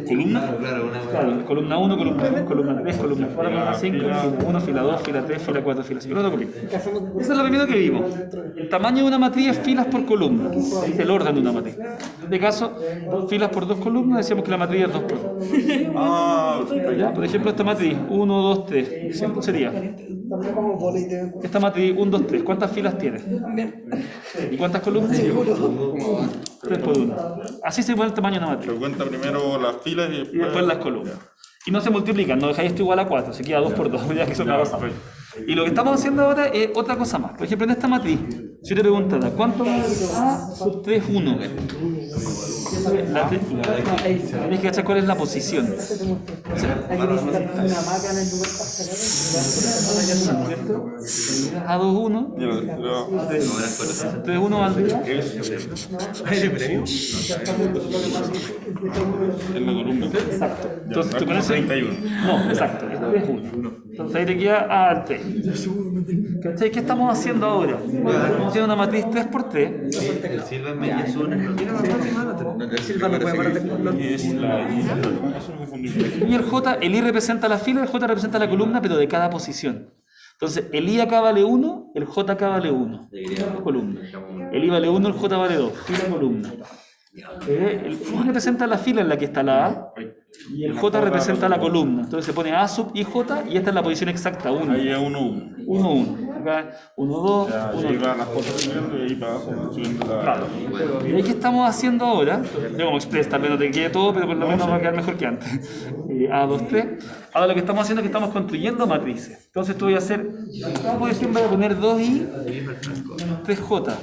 ¿Columna? Claro, columna 1, columna 2, columna 3, columna 4, columna 5, fila 1, fila 2, fila 3, fila 4, fila 5. Eso es lo primero que vimos. El tamaño de una matriz es filas por columna. Es el orden de una matriz. En este caso, 2 filas por 2 columnas, decíamos que la matriz es 2 por 2. ¿Ya? Por ejemplo, esta matriz, 1, 2, 3, siempre sería. Esta matriz, 1, 2, 3, ¿cuántas filas tiene? ¿Y cuántas columnas? 3 por 1. Así se pone el tamaño de una matriz.
Se cuenta primero las filas
Y después las columnas. Y no se multiplican, no dejáis esto igual a 4, se queda 2 por 2, ya que eso me ha pasado. Y lo que estamos haciendo ahora es otra cosa más. Por ejemplo, en esta matriz, si yo te preguntara, ¿cuánto vale A sub 3, 1? Tienes que cachar cuál es la posición. A2, 1. 3, 1 valdría.
en la columna.
Exacto. Entonces tú con ese.
31.
No, exacto. Este es 1. Entonces ahí te queda A al 3. ¿Cachai? ¿Qué estamos haciendo ahora? Estamos haciendo una matriz 3×3. Y el J, el I representa la fila, el J representa la columna, pero de cada posición. Entonces, el I acá vale 1, el J acá vale 1. Columna. El I vale 1, el J vale 2. Fila, columna. El I representa la fila en la que está la A y el J representa la columna. Entonces se pone A sub I J y esta es la posición exacta, 1.
Ahí es 1, 1.
1, 1. Acá 1, 2, 1,
Ahí
3.
van las cosas subiendo y ahí para abajo subiendo la...
Claro. ¿Y ahí qué estamos haciendo ahora? Yo como Express tal vez no te quede todo, pero por lo menos va a quedar mejor que antes. A, 2, 3. Ahora lo que estamos haciendo es que estamos construyendo matrices. Entonces esto voy a hacer, en cada posición voy a poner 2i menos 3j.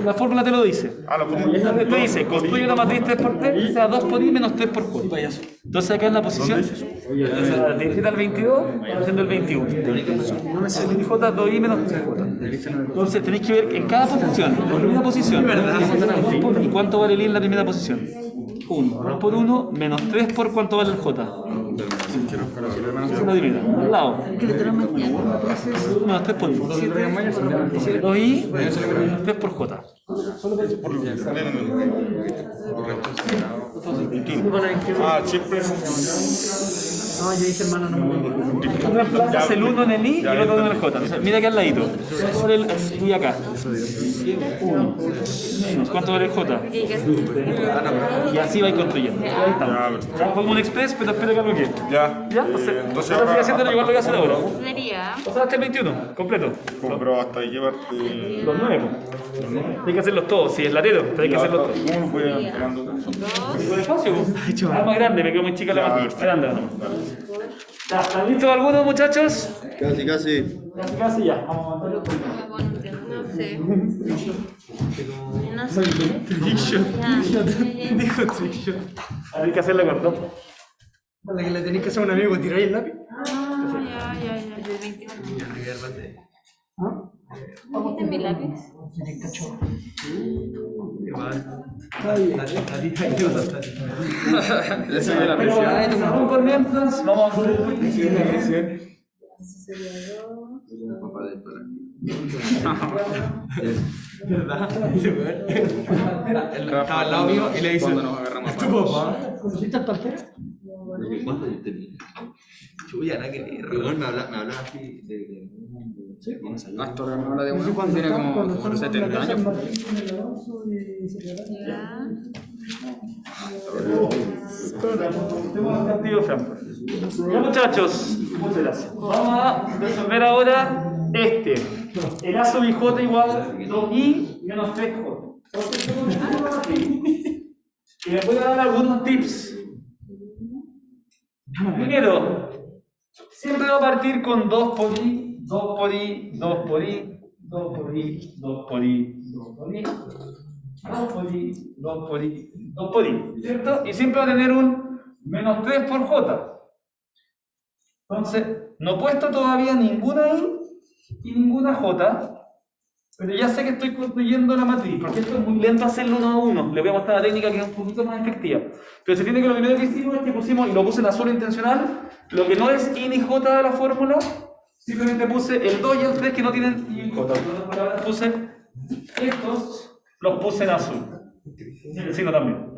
La fórmula te lo dice.
la fórmula.
Te dice, construye una matriz 3×3, o sea 2 por i menos 3 por j. Entonces acá en la posición, la dirección al 22, haciendo el 21. J, 2i menos 3j. Entonces tenéis que ver en cada posición, la primera posición, ¿y cuánto vale el i en la primera posición? 1. 2 por 1 menos 3 por cuánto vale el j. Esa es la primera, al lado. 1 menos 3 por 1. 2i menos 3 por j.
Siempre.
No, yo dije hermano, no me
Tú reemplazas el 1 en el i y el otro en el j. Entonces, mira aquí al ladito. ¿Cuánto vale el i acá? 1. Menos, ¿cuánto vale el j? Y así vais construyendo. Ahí estamos. Ya como un express, pero espero que algo quede.
Ya.
¿Ya? Entonces ahora estoy haciendo igual lo que hace ahora.
Sería.
O sea, hasta el 21, completo.
Pero hasta ahí llevarte...
Los 9. Hay que hacerlos todos. Si es latero, pero hay que hacerlos todos.
¿Cómo lo voy esperando?
Con espacio. Más grande, me quedó muy chica la matriz. Grande, ¿no? Ya, ¿están listos algunos, muchachos?
Casi, casi.
Casi ya. Vamos a mandarlo.
No sé. No sé.
dijo trickshot.
Hay que hacerlo con dos.
La que le tenéis que hacer a un amigo, tiráis el lápiz.
Ya. El 21.
¿Ah?
¿Viste mi lápiz?
Pero por mientras, vamos a hacer
¿Verdad? Estaba al lado mío y le dice: ¿es tu papá?
¿Conociste al partero?
Chuya, nada que ver.
Me hablaba así de...
Astor me habla de uno tiene como 70 años.
Ya.
Ya, muchachos, muchas gracias. Vamos a resolver ahora el A sub i j igual 2i menos 3j. Y les voy a dar algunos tips. Primero, siempre va a partir con 2 por i, 2 por i, 2 por i, 2 por i, 2 por i, 2 por i, 2 por i, 2 por i, 2 por i, ¿cierto? Y siempre va a tener un menos 3 por j. Entonces, no he puesto todavía ninguna i y ninguna j, pero ya sé que estoy construyendo la matriz, porque esto es muy lento hacerlo uno a uno. Les voy a mostrar la técnica que es un poquito más efectiva. Pero se tiene que lo primero que hicimos es que pusimos, y lo puse en azul intencional, lo que no es i ni j de la fórmula, simplemente puse el 2 y el 3 que no tienen i y j. En otras palabras, puse estos, los puse en azul. Y el signo también.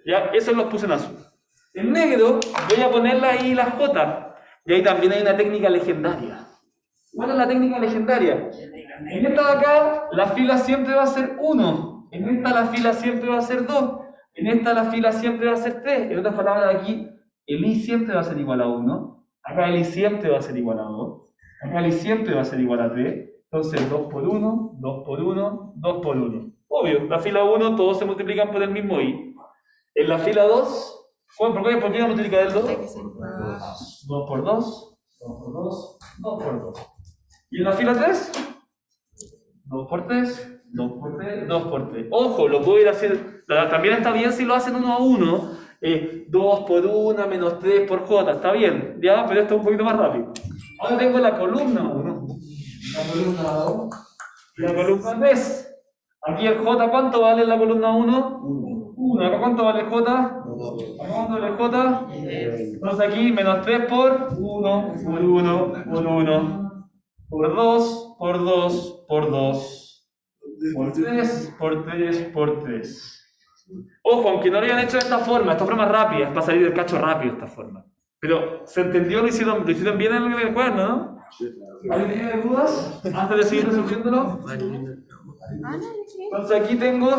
Ya, esos los puse en azul. En negro voy a poner la i y la j. Y ahí también hay una técnica legendaria. ¿Cuál es la técnica legendaria? En esta de acá, la fila siempre va a ser 1. En esta la fila siempre va a ser 2. En esta la fila siempre va a ser 3. En otras palabras, aquí el i siempre va a ser igual a 1. Acá el i siempre va a ser igual a 2. Acá el i siempre va a ser igual a 3. Entonces 2 por 1, 2 por 1, 2 por 1. Obvio, la fila 1 todos se multiplican por el mismo i. En la fila 2, ¿por qué no multiplica el 2? 2 por 2, 2 por 2, 2 por 2. ¿Y en la fila 3? 2 por 3, 2 por 3, 2 por 3. Ojo, lo puedo ir a hacer. También está bien si lo hacen uno a uno. 2 por 1 menos 3 por j. Está bien, ya, pero esto es un poquito más rápido. Ahora tengo la columna 1, la columna 2 y la columna 3. Aquí el j, ¿cuánto vale en la columna 1? 1. ¿Acá cuánto vale el j? ¿Acá cuánto vale el j? Entonces aquí menos 3 por 1, por 1, por 1. Por 2, por 2, por 2, por 3, por 3, por 3. Ojo, aunque no lo hayan hecho de esta forma rápida, es para salir del cacho rápido esta forma. Pero, ¿se entendió? ¿Lo hicieron bien en el cuaderno, no? ¿Alguien tiene dudas? Antes de seguir resolviéndolo. Entonces aquí tengo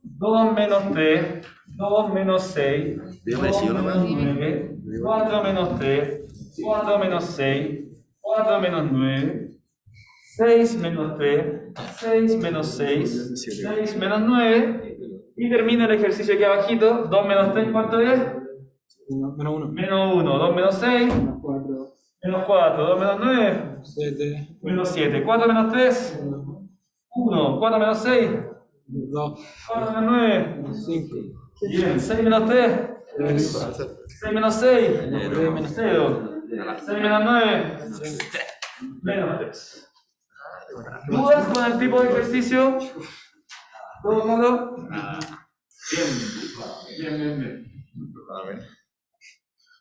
2 menos 3, 2 menos 6, 2 menos 9, 4 menos 3, 4 menos 6, 4 menos 9, 6 menos 3, 6 menos 6, 6 menos 9, y termino el ejercicio aquí abajito. 2 menos 3, ¿cuánto es?
Menos 1.
Menos 1, 2 menos 6, menos 4, 2 menos 9,
7.
menos 7, 4 menos 3, 1, 4 menos 6,
2.
4 menos 9,
5.
bien, 6 menos 3, 6 menos 6, 0, 6 menos 9, menos 3. ¿Dudas con el tipo de ejercicio? ¿Todo claro? Bien.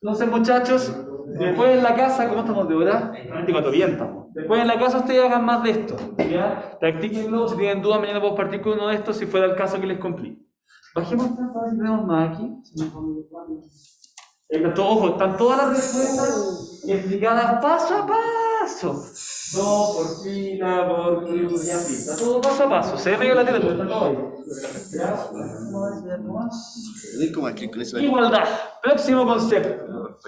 Entonces, muchachos, después en la casa, ¿cómo estamos de hora? 24, bien estamos. Después en la casa ustedes hagan más de esto, ¿ya? Practíquenlo, si tienen dudas mañana puedo partir con uno de estos si fuera el caso que les complique. Bajemos tanto, a ver si tenemos más aquí. Ojo, están todas las respuestas explicadas paso a paso. No, por fila, por y así. Está todo paso a paso. Se ve medio la tele, pero está todo ahí. Igualdad. Próximo concepto.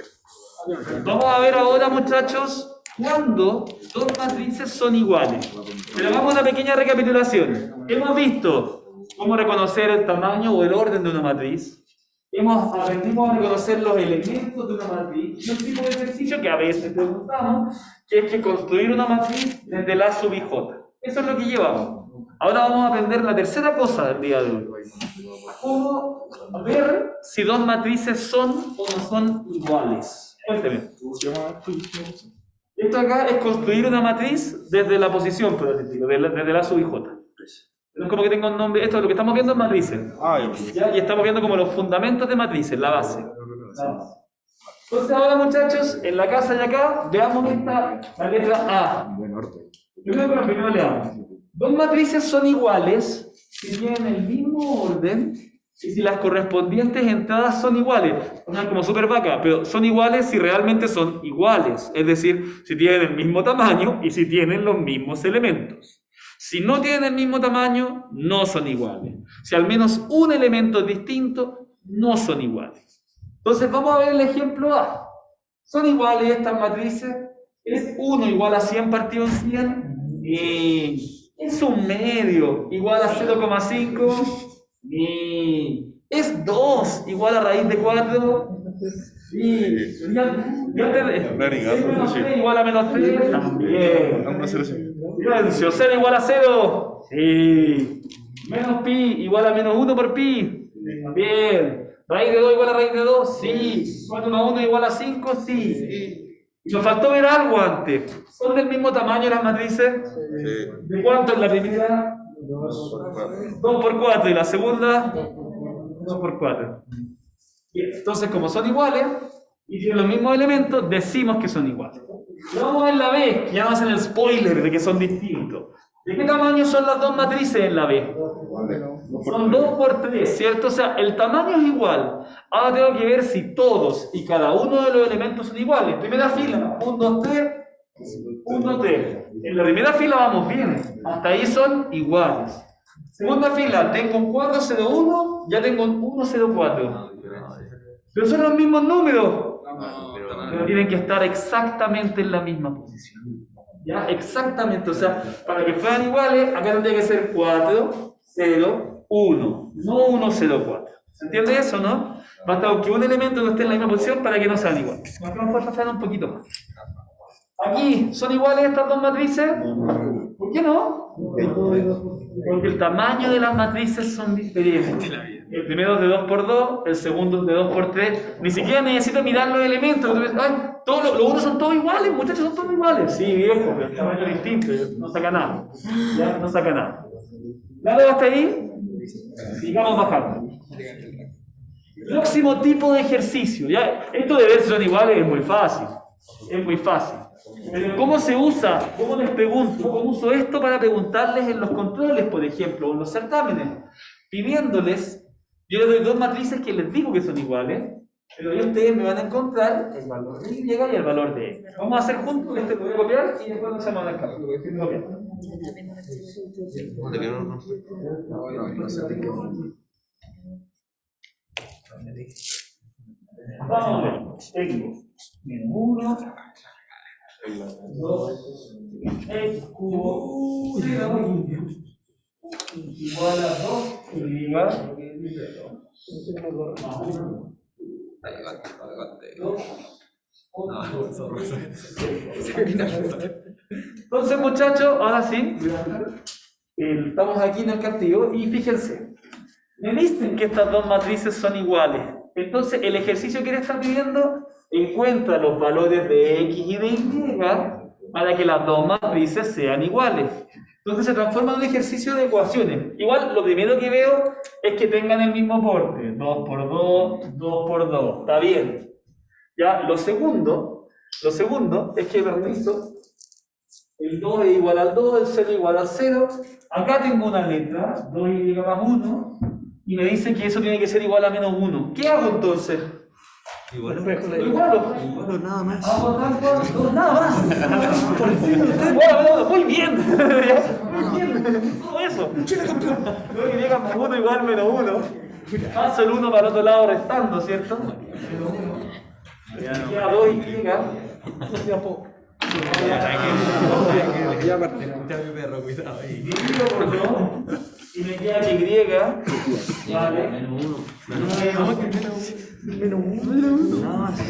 Vamos a ver ahora, muchachos, cuándo dos matrices son iguales. Pero hagamos una pequeña recapitulación. Hemos visto cómo reconocer el tamaño o el orden de una matriz. Aprendimos a reconocer los elementos de una matriz y un tipo de ejercicio que a veces preguntamos, que es que construir una matriz desde el A sub i j. Eso es lo que llevamos. Ahora vamos a aprender la tercera cosa del día de hoy. Cómo ver si dos matrices son o no son iguales. Cuénteme. Esto acá es construir una matriz desde la posición, por así decirlo, desde la sub y j. Es como que tengo un nombre, esto lo que estamos viendo es matrices. ¿Ya? Y estamos viendo como los fundamentos de matrices, la base. Entonces ahora, muchachos, en la casa de acá, veamos la letra A. Primero leamos. Dos matrices son iguales si tienen el mismo orden y si las correspondientes entradas son iguales. Son como super vaca, pero son iguales si realmente son iguales. Es decir, si tienen el mismo tamaño y si tienen los mismos elementos. Si no tienen el mismo tamaño, no son iguales. Si al menos un elemento es distinto, no son iguales. Entonces vamos a ver el ejemplo A. ¿Son iguales estas matrices? ¿Es 1 igual a 100 partido en 100? Y es un medio igual a 0,5. Y es 2 igual a raíz de 4. Sí. Es menos 3 igual a menos 3. También. Silencio. 0 igual a 0. Sí. Menos pi igual a menos 1 por pi. Bien. Raíz de 2 igual a raíz de 2. Sí. 4 más 1 igual a 5. Sí. Y nos faltó ver algo antes. ¿Son del mismo tamaño las matrices?
Sí.
¿De cuánto es la primera? 2 por 4. ¿Y la segunda? 2 por 4. Entonces, como son iguales y tienen los mismos elementos, decimos que son iguales. Y vamos a ver la B, que ya nos hacen el spoiler de que son distintos. ¿De qué tamaño son las dos matrices en la B? Son 2 por 3, ¿cierto? O sea, el tamaño es igual. Ahora tengo que ver si todos y cada uno de los elementos son iguales. Primera fila, 1, 2, 3, 1, 2, 3. En la primera fila vamos bien. Hasta ahí son iguales. Segunda fila, tengo un 4, 0, 1, ya tengo un 1, 0, 4. Pero son los mismos números. Pero tienen que estar exactamente en la misma posición. ¿Ya? Exactamente. O sea, para que fueran iguales, acá tendría que ser 4, 0, 1. No 1, 0, 4. ¿Se entiende eso, no? Basta que un elemento no esté en la misma posición para que no sean iguales. Vamos a pasar un poquito más. Aquí, ¿son iguales estas dos matrices? ¿Por qué no? Porque el tamaño de las matrices son diferentes. El primero es de 2 por 2, el segundo es de 2 por 3. Ni siquiera necesito mirar los elementos. Ay, los unos son todos iguales, muchachos, son todos iguales. Sí, viejo, pero el tamaño es distinto, no saca nada. Ya, no saca nada. ¿Claro hasta ahí? Sigamos bajando. Próximo tipo de ejercicio. ¿Ya? Esto de ver si son iguales es muy fácil. Es muy fácil. Pero ¿cómo se usa? ¿Cómo les pregunto? ¿Cómo uso esto para preguntarles en los controles, por ejemplo, o en los certámenes? Pidiéndoles, yo les doy dos matrices que les digo que son iguales, pero ahí ustedes me van a encontrar el valor de Y y el valor de X. Vamos a hacer juntos, este lo voy a copiar y después nos llamamos al campo. Vamos a ver, tengo menos 1, 2, X cubo 0 igual a 2 y más 1. Entonces, muchachos, ahora sí, estamos aquí en el castillo y fíjense, me dicen que estas dos matrices son iguales. Entonces, el ejercicio que le está pidiendo encuentra los valores de X y de Y para que las dos matrices sean iguales. Entonces se transforma en un ejercicio de ecuaciones. Igual, lo primero que veo es que tengan el mismo porte. 2 por 2, 2 por 2. Está bien. Ya, lo segundo es que reviso. El 2 es igual al 2, el 0 igual al 0. Acá tengo una letra, 2y más 1, y me dice que eso tiene que ser igual a menos 1. ¿Qué hago entonces? Igual
nada más.
Nada más. Muy bien. Muy bien. Todo eso. Creo que llega más 1 igual menos 1. Paso el 1 para el otro lado restando, ¿cierto? Queda 2 y llega.
Ya parte, escucha a mi perro, cuidado ahí.
Divido por 2 y me queda Y. Vale.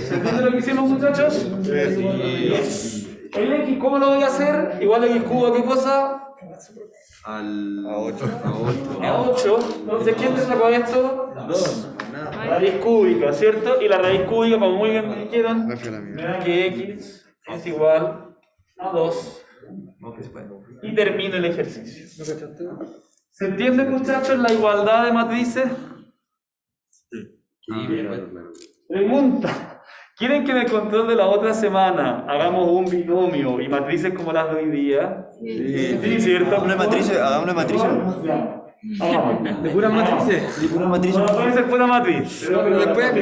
¿Se entiende lo que hicimos, muchachos? El X, ¿cómo lo voy a hacer? Igual X cubo, ¿qué cosa?
A 8.
A 8. Entonces, ¿quién te sacó esto? 2. Raíz cúbica, ¿cierto? Y la raíz cúbica, como muy bien me dijeron, me da que X es igual a 2 y termino el ejercicio. ¿Se entiende, muchachos, la igualdad de matrices? Pregunta. ¿Quieren que en el control de la otra semana hagamos un binomio y matrices como las de hoy día? Sí, ¿cierto?
Hagamos matrices.
De puras matrices.
De pura matrices.
No, puede ser pura matriz. Pero después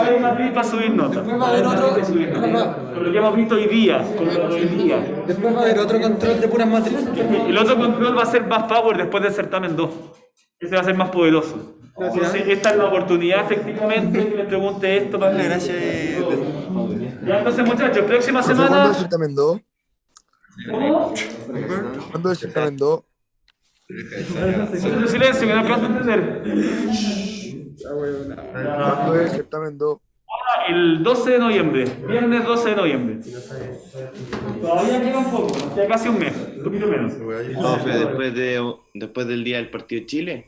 hay matriz para subir notas.
Después va a haber otro.
Con lo que hemos visto hoy día.
Después va a haber otro control de puras matrices.
El otro control va a ser más power después del certamen 2. Ese va a ser más poderoso. Entonces, esta es la oportunidad, efectivamente, que les pregunte esto.
Gracias.
Ya, entonces, muchachos, próxima
¿Cuándo
semana.
es el certamen 2?
¿Cómo?
¿Cuándo es el certamen 2?
Silencio, que no acabas de entender.
¿Cuándo es el certamen 2?
El 12 de noviembre, viernes 12 de noviembre. Todavía queda un poco, ya casi un mes, un poquito menos.
Después del día del partido de Chile.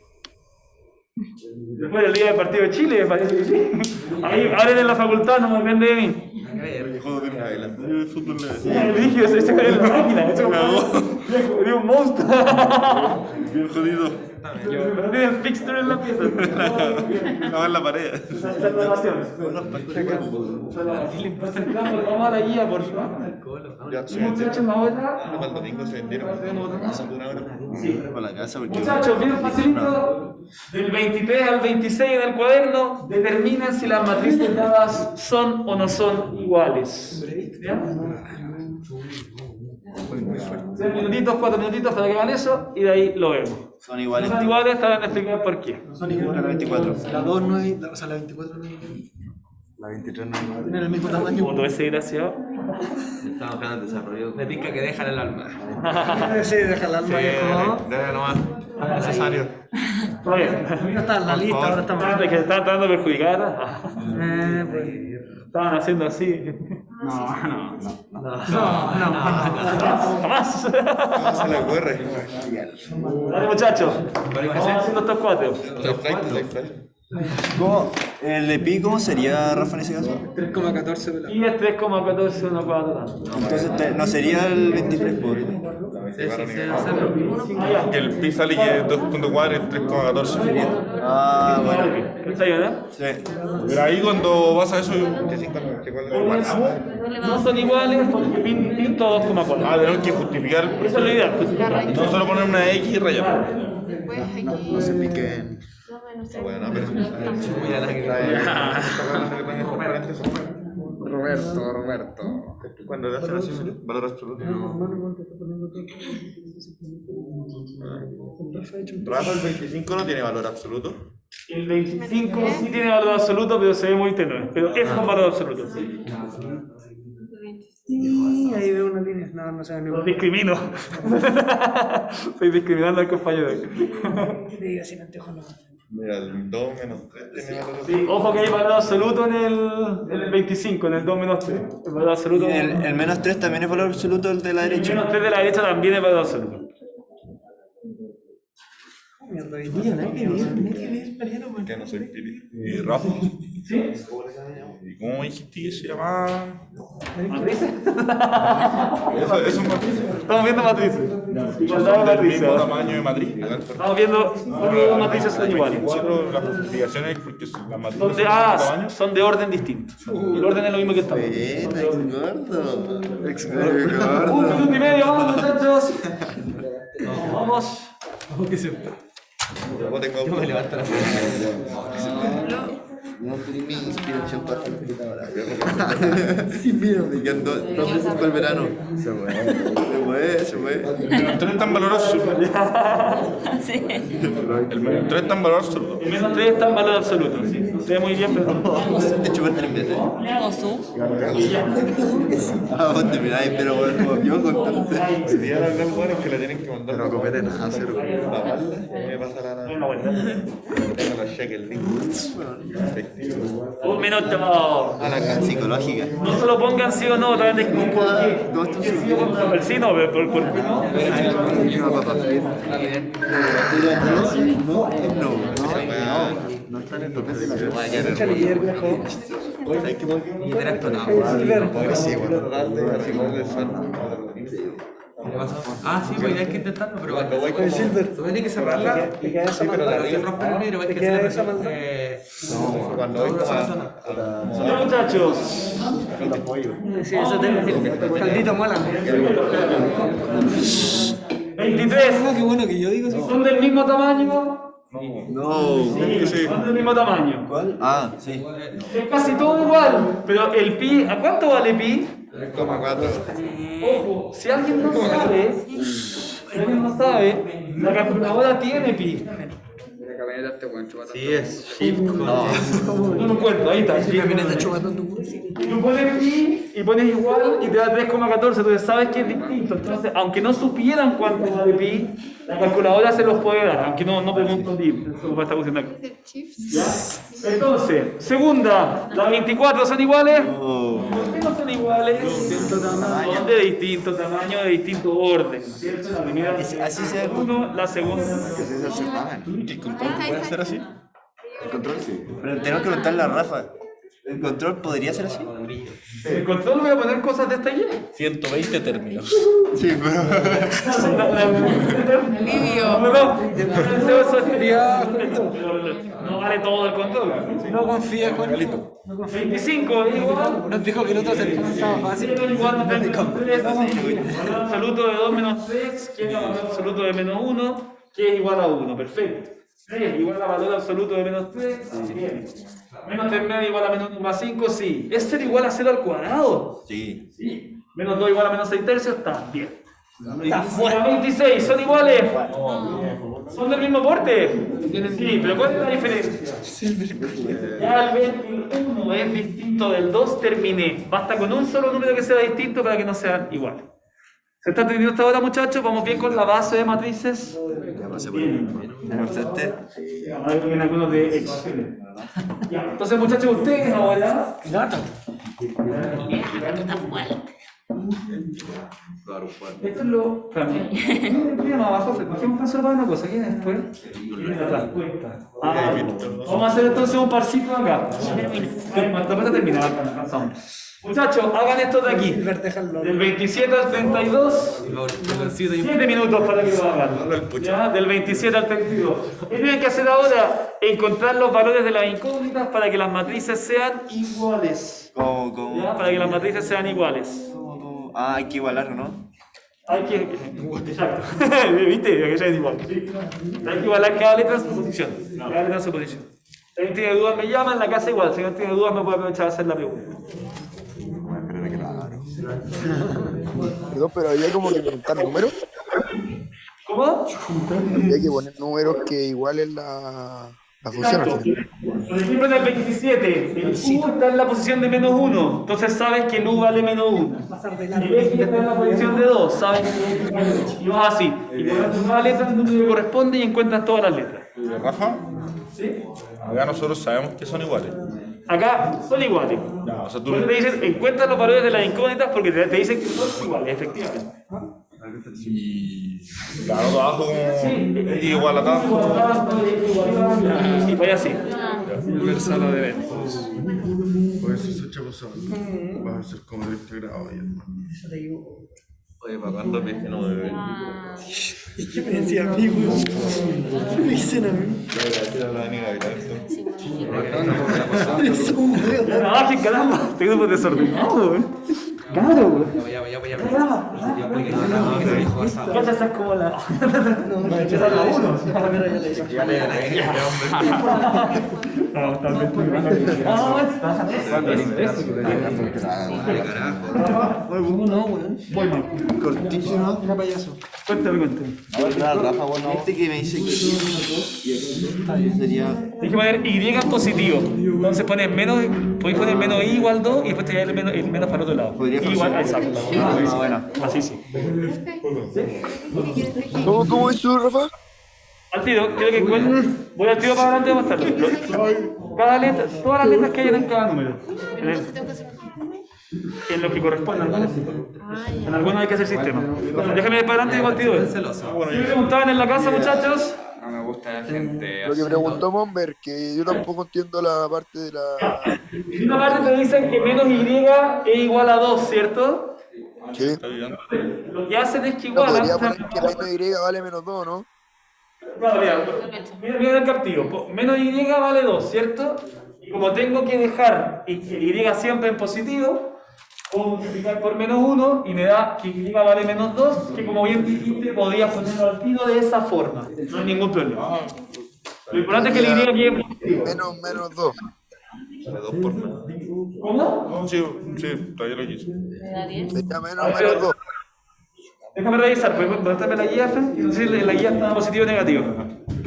Después del día del partido de Chile, parece que sí. Ahí, abren en la facultad, no me depende de mí.
El fútbol
El Vigio, ese cae en la máquina, ese es un monstruo.
bien jodido.
Pero tiene el fixture en la pieza.
Estaba en la pared.
Salvación. Vamos a la guía, por favor.
Ya,
Muchachos, ahora.
para el domingo se vendieron.
Sí.
Para la casa porque.
Muchachos, bien facilito. Del 23 al 26 en el cuaderno, determinen si las matrices dadas son o no son iguales. ¿Ya? 3 minutitos, 4 minutitos para que hagan eso y de ahí lo vemos.
Son iguales.
No son iguales, te van a explicar por qué.
Son iguales a la 24.
La 2 no es, o sea, la 24 no es.
La 23 no es igual.
Tienen el mismo tamaño.
Como todo ese desgraciado.
Estamos acá en desarrollo. Me tinca que dejan el alma.
Sí, deja el alma viejo.
Debe nomás. Necesario.
Está bien.
No está en la lista, ahora estamos.
Ah, de que estaban tratando de perjudicar. Estaban haciendo así. Jamás.
Se la corre.
Dale, muchachos. Vamos haciendo estos 4.
¿Cómo? ¿El de pi cómo sería, Rafa, en ese caso?
3,14 pelado.
Y es 3,1414.
Entonces no sería el 23 por.
Y el pi sale que es 2.4 es 3,14.
Ah, bueno.
¿Está bien, eh?
Sí.
Pero ahí cuando vas a eso,
No son iguales porque pin distinto 2,4.
tenemos que justificar.
Eso es lo ideal, justificar.
No solo poner una X y rayar.
Después aquí.
No se piquen.
Bueno, no sé.
Roberto. Cuando le hacen así, valor absoluto. Rafa, el 25 no tiene valor absoluto.
El 25 sí tiene valor absoluto, pero se ve muy tenue. Pero es con valor absoluto. Sí.
Sí, ahí veo una línea. No se ve ni
Los discrimino. Estoy discriminando al compañero.
¿Qué te diga sin anteojos? No.
Mira, el 2 menos 3 tiene valor
Sí, ojo que hay valor absoluto en el 25, en el 2 menos 3. El valor absoluto.
El menos 3 también es valor absoluto, el de la
El
derecha.
menos 3 de la derecha también es valor absoluto.
Mierda, hoy día, nada que ver, Mariano, man.
que no soy Piri. Y Rafa.
¿Sí?
¿Y cómo dijiste que se llamaba?
¿Matrices?
Eso es un matriz.
Estamos viendo matrices. Igualdad de
Del
matrices.
mismo
¿no?
tamaño de matriz.
Estamos viendo cuántas matrices son iguales.
24, las justificaciones porque las matrices son tamaño.
Son de orden distinto. El orden es lo mismo que estamos.
Gordo. Ex
Un
gordo.
minuto y medio, vamos muchachos. Vamos.
Yo tengo.
Yo me levanto a la
No tengo mi inspiración para la computadora. Sin miedo. Me quedan 2 meses para el verano. Se puede.
El 3 está en valor absoluto. El menos 3 está en valor absoluto.
El menos 3 está en valor absoluto. ¿Sí? Se ve muy bien, pero.
De hecho, para 3 meses.
¿Le hago zoom?
Ah, vos te miráis, pero bueno, como yo entonces.
Si día la gran buena es que la tienen que mandar.
No compete nada, cero.
Pagarla, no me pasará nada.
Una vuelta.
Tengo la cheque el link. Efectivo.
Un minuto.
A la psicológica.
No solo pongan sí o no, también discutan por qué.
¿Cómo estás?
El sí no, pero por qué no.
No están en total.
Échale ayer, viejo.
Interacto no.
Sí, bueno.
Tratar de arreglar el salto.
¿Qué pasó? Ah, sí, pues hay que intentarlo, pero
Cuando voy como...
tú tienes que cerrarla.
Te queda esa
Sí, pero
maldad.
la de romper el vidrio, hay
Te
que
queda
hacer
esa maldad.
Cuando voy como
Ya, muchachos.
Sí, eso tengo. Caldito mola.
23.
Qué bueno que yo digo eso.
¿Son del mismo tamaño?
No.
Sí, son del mismo tamaño.
Ah, sí.
Es casi todo igual, pero el pi, ¿a cuánto vale pi?
3,4.
Ojo, si alguien no sabe, la calculadora tiene pi.
Sí, es shift con...
No lo encuentro, ahí está. Tú pones pi y pones igual y te da 3,14, entonces sabes que es distinto. Entonces, aunque no supieran cuánto vale pi, la calculadora se los puede dar, aunque no pregunto pi, eso va a estar funcionando acá. ¿Ya? Entonces, segunda, las 24 son iguales. ¿Por qué no son iguales? Son de distinto tamaño, de distinto orden. ¿Cierto? La primera
Así se ve.
uno, la segunda.
¿El control puede ser así? El control sí. Pero tenemos que preguntarle a Rafa. ¿El control podría ser así?
El control voy a poner cosas de esta guía.
120 términos.
Sí, pero.
No vale todo el control.
No confía, Juanito.
25 igual.
Nos dijo que el otro se estaba fácil.
Igual a 33. Valor absoluto de 2 menos 3, que es el valor absoluto de menos 1, que es igual a 1. Perfecto. 3 igual a valor absoluto de menos 3. Bien. Menos 3 medio igual a menos 1 más 5, sí. ¿Es 0 igual a 0 al cuadrado?
Sí.
Sí. Menos 2 igual a menos 6 tercios, está bien. Está fuera. 26, ¿son iguales? ¿Son del mismo porte? Sí, pero ¿cuál es la diferencia? Ya el 21 es distinto del 2, terminé. Basta con un solo número que sea distinto para que no sean iguales. ¿Se está entendiendo hasta ahora, muchachos? ¿Vamos bien con la base de matrices?
Ya pasé por el.
Hay algunos de ecuaciones. Ya, entonces, muchachos, ustedes ahora... Esto es lo... Mira más abajo, dejemos pasar para una cosa, ¿quién es después? La respuesta. Vamos a hacer entonces un parcito acá. Hasta para terminar, cansamos. Muchachos, hagan esto de aquí. Del 27 al 32, 7 minutos para que lo hagan. ¿Ya? Del 27 al 32. ¿Qué tienen que hacer ahora? Encontrar los valores de las incógnitas para que las matrices sean iguales.
¿Cómo?
¿Ya? Para que las matrices sean iguales.
Ah, hay que igualarlo, ¿no?
Hay que... Exacto. ¿Viste? Que ya es igual. Hay que igualar cada letra en su posición. Cada letra en su posición. Si alguien tiene dudas, me llama en la casa igual. Si alguien tiene dudas, me puede aprovechar a hacer la pregunta.
Perdón, pero había como que preguntar números.
¿Cómo?
Había que poner números que igualen la función.
Exacto. Por ejemplo, en el 27, el U está en la posición de menos 1, entonces sabes que el U vale menos 1. El X está en la posición de 2, sabes que el X vale 2. Y vas así. Y pones una letra en donde corresponde y encuentras todas las letras.
Rafa,
¿Sí?
acá nosotros sabemos que son iguales.
Acá son iguales.
Ya, o sea, tú
Entonces te dicen, encuentra los valores de las incógnitas porque te dicen que son iguales, efectivamente.
y la anoto abajo como
Sí.
igual acá.
Y vaya así.
Inversa lo de ver.
Por eso se echa va a ser como 30 grados ahí, hermano.
Oye, ¿para cuándo empieza no bebé?
¿Qué me decía a mí, güey? ¿Qué me dicen a mí? Eso, güey.
Ya trabajen, caramba. Este grupo es desordenado, güey. Claro, güey. Ya se saca como la... No, esa es la 1. No, tal vez muy mal.
No, güey.
Muy mal.
Cortísimo.
Era payaso.
Cuéntame.
Rafa, bueno, este que me dice que sería.
Tienes que poner Y en positivo. Entonces pones menos, podéis poner menos I igual 2 y después te el menos para el otro lado.
Podría
Igual,
funcionar.
exacto.
Bueno.
Así sí.
¿Cómo es eso, Rafa?
Al tiro, quiero que encuentren. Voy al tiro para adelante y vamos a estar. Cada letra, todas las letras que hayan en cada número. En lo que corresponde al número. En algunos hay que hacer sistema. Déjame ir para adelante y igual tiro. ¿Qué preguntaban en la casa, muchachos?
No me gusta la gente.
Lo que preguntó Momber, que yo tampoco entiendo la parte de la...
En una parte te dicen que menos Y es igual a 2, ¿cierto?
Sí.
Está ayudando.
Lo que hacen es que
No
igualan.
podría poner que menos Y vale menos 2, ¿no?
Claro, mira el captivo. Menos Y vale 2, ¿cierto? Y como tengo que dejar el Y siempre en positivo, puedo multiplicar por menos 1 y me da que Y vale menos 2, que como bien dijiste, podría ponerlo al tiro de esa forma. No hay ningún problema. Lo importante es que el Y quede en positivo.
Menos 2.
Sale 2 por menos.
¿Cómo?
No, sí, todavía lo hice.
Me da 10.
Sería menos 2.
Déjame revisar, ¿puedes mostrarme la guía, Fran? Y decir la guía estaba positivo o negativo.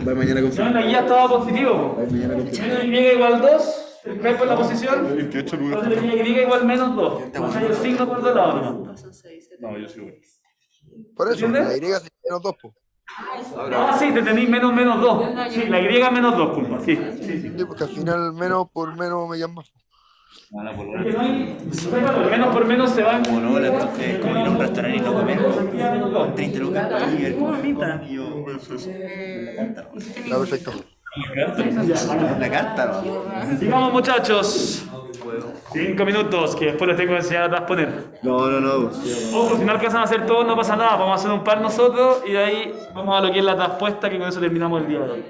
Va mañana con
No, la guía estaba positivo. Menos Y igual 2, el cae por la posición.
28 lugares.
Entonces Y igual menos 2. Entonces hay el signo por dos lados, ¿no?
Son 6, 7.
No, yo sí voy.
Por eso,
¿Entiendes?
la Y sería menos 2, po.
Ah, sí, te tenéis menos 2. Sí, la Y menos 2, culpa. Sí, sí, sí.
Sí, porque al final menos por menos me llaman más.
Porque no hay, el menos por menos se va en.
Como no, es como ir a un restaurante y no comer. Con 30 lucas y ver cómo pintan. Y yo,
Está perfecto.
la carta, ¿no?
Sigamos, muchachos. 5 minutos, que después les tengo que enseñar a transponer.
No.
Ojo, si no alcanzan a hacer todo, no pasa nada. Vamos a hacer un par nosotros y de ahí vamos a lo que es la traspuesta, que con eso terminamos el día de hoy.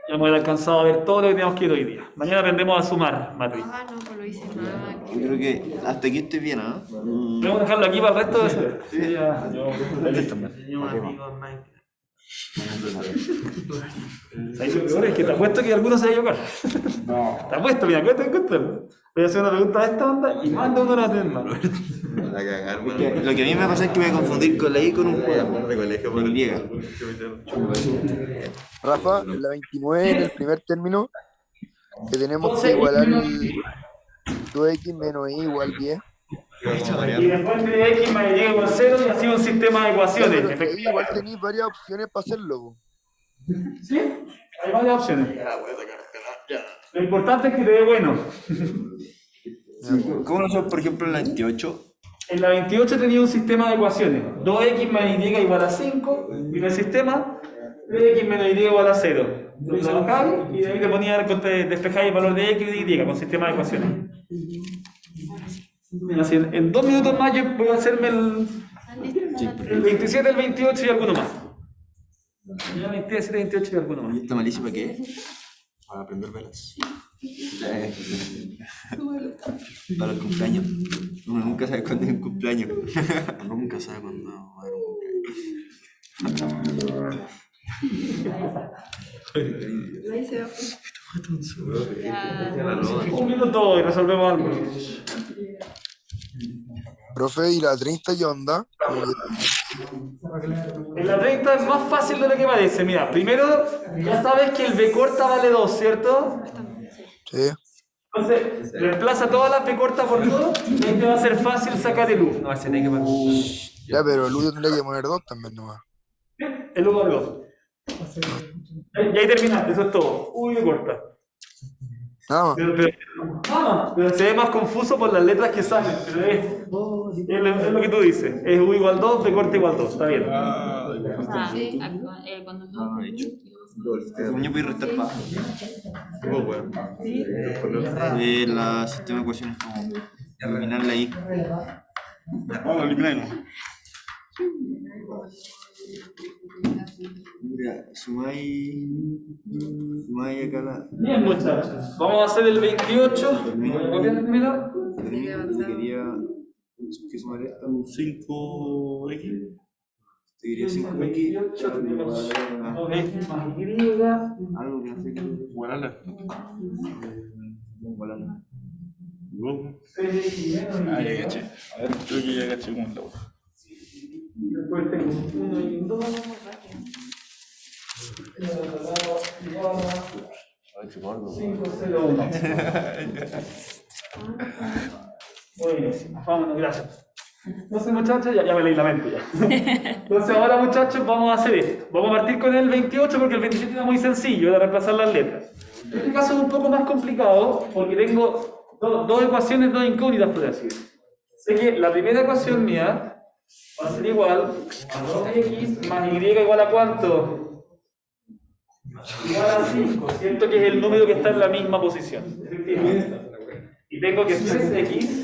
Ya hemos alcanzado a ver todo lo que teníamos que ir hoy día. Mañana aprendemos a sumar, matriz.
Ah, no, pues lo hice mal.
Yo creo que hasta aquí estoy bien, ¿ah?
Podemos dejarlo aquí para el resto de ese. Sí, ya. ¿Sabes lo peor? Es que te apuesto que algunos se va a equivocar. No. Te apuesto, mira, cuéntalo. Voy a hacer una pregunta de esta onda y manda uno a la tienda.
La cagar,
Lo que a mí me pasa es que voy a confundir con la I con un J.
de colegio,
Con Y.
Rafa, en la 29, en el primer término, que tenemos que igualar el 2x menos Y igual 10.
Y después de X más Y igual 0 y así un sistema de ecuaciones.
Pero ahí igual
Efectivamente.
tenéis varias opciones para hacerlo, po.
¿Sí? Hay varias opciones. Lo importante es que te dé bueno.
¿Cómo lo hacemos, por ejemplo, en la 28?
En la 28 tenía un sistema de ecuaciones. 2x más Y igual a 5. Primer sistema. 3x menos Y igual a 0. Lo colocáis y de ahí te ponía, despejáis el valor de X y de Y con sistema de ecuaciones. Así, en 2 minutos más yo voy a hacerme el 27, el 28 y alguno más. Ya 27, 28 y alguno más.
¿Y esta malicia para qué?
Para aprender velas.
Para el cumpleaños. Uno nunca sabe cuándo es el cumpleaños.
Uno nunca sabe cuándo va a haber un cumpleaños.
Ahí se va. Ya.
Un minuto y resolvemos algo.
Profe, ¿y la 30 qué onda? Como que-
En la 30 es más fácil de lo que parece. Mira, primero ya sabes que el B corta vale 2, ¿cierto?
Sí.
Entonces, reemplaza todas las B corta por 2 y ahí te va a ser fácil sacar el U.
Ya, pero el Ludo tendría que poner 2 también nomás.
El U vale 2. Y ahí terminaste, eso es todo. U y B corta.
Nada más.
Pero se ve más confuso por las letras que salen. Pero es lo que tú dices. Es U igual 2, B corta igual 2. Está bien.
Ah, sí, cuando
No, he hecho. Según yo voy a restar para.
Pues bueno.
La sistema de ecuaciones como eliminar la I.
Vamos a eliminarlo.
Mira, sumáis acá la.
Bien, muchachos. Vamos a hacer el 28. Mira.
Quería. ¿Qué sumar esta?
5X.
Te diría 5X.
Ok, más Y.
Algo que no sé qué.
Guarala.
Volando.
Luego.
Ah,
ya caché. A ver, creo que ya caché cómo es la otra.
Después tengo 1 y 2.
Ay, qué gordo.
5, 0, 1. Buenísimo, vámonos, gracias. Entonces, muchachos, ya me leí la mente ya. Entonces, ahora, muchachos, vamos a hacer esto. Vamos a partir con el 28 porque el 27 era muy sencillo, era reemplazar las letras. En este caso es un poco más complicado porque tengo dos ecuaciones, dos incógnitas, por así decirlo. Sé que la primera ecuación mía va a ser igual a 2x más y igual a ¿cuánto? Igual a 5, ¿cierto? Que es el número que está en la misma posición. Efectivamente. Y tengo que 3x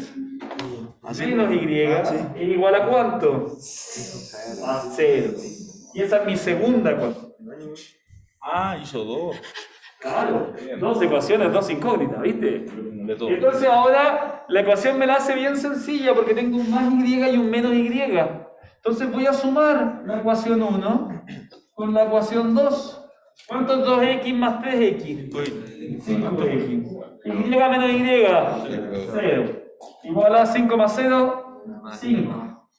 menos y es igual a ¿cuánto? A 0. Y esa es mi segunda ecuación.
Ah, hizo 2.
Claro, 2 ecuaciones, 2 incógnitas, ¿viste? Entonces ahora la ecuación me la hace bien sencilla porque tengo un más y y un menos y. Entonces voy a sumar la ecuación 1 con la ecuación 2. ¿Cuánto es 2x más 3x? 5x. Y menos y, 0. Igual a 5 más 0, 5.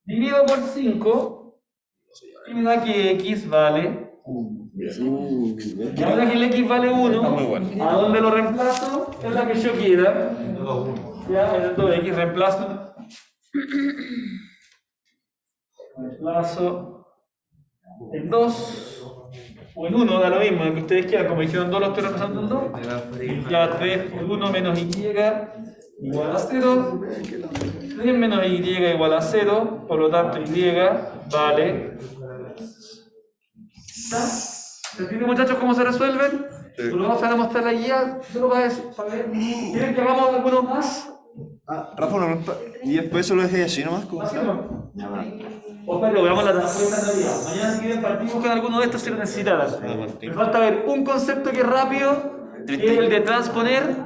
Divido por 5 y me da que x vale 1. Y ahora que el x vale 1, ¿a dónde lo reemplazo? Es la que yo quiera. Ya, en el 2x reemplazo en 2 o en 1, da lo mismo, el que ustedes quieran, como dijeron 2 lo estoy reemplazando en 2. Ya 3 por 1 menos y igual a 0. 3 menos y igual a 0, por lo tanto y vale. ¿Se entiende, muchachos, cómo se resuelven? Lo vamos a mostrar la guía, solo para ver. ¿Quieren que hagamos alguno más?
Rafa, una pregunta. ¿Y después eso lo dejé así nomás? ¿Cómo
¿Así
está?
no? O espera, veamos la respuesta en realidad. Mañana si quieren partimos con alguno de estos si lo necesitaran. Me falta ver un concepto que es rápido, que es el de transponer,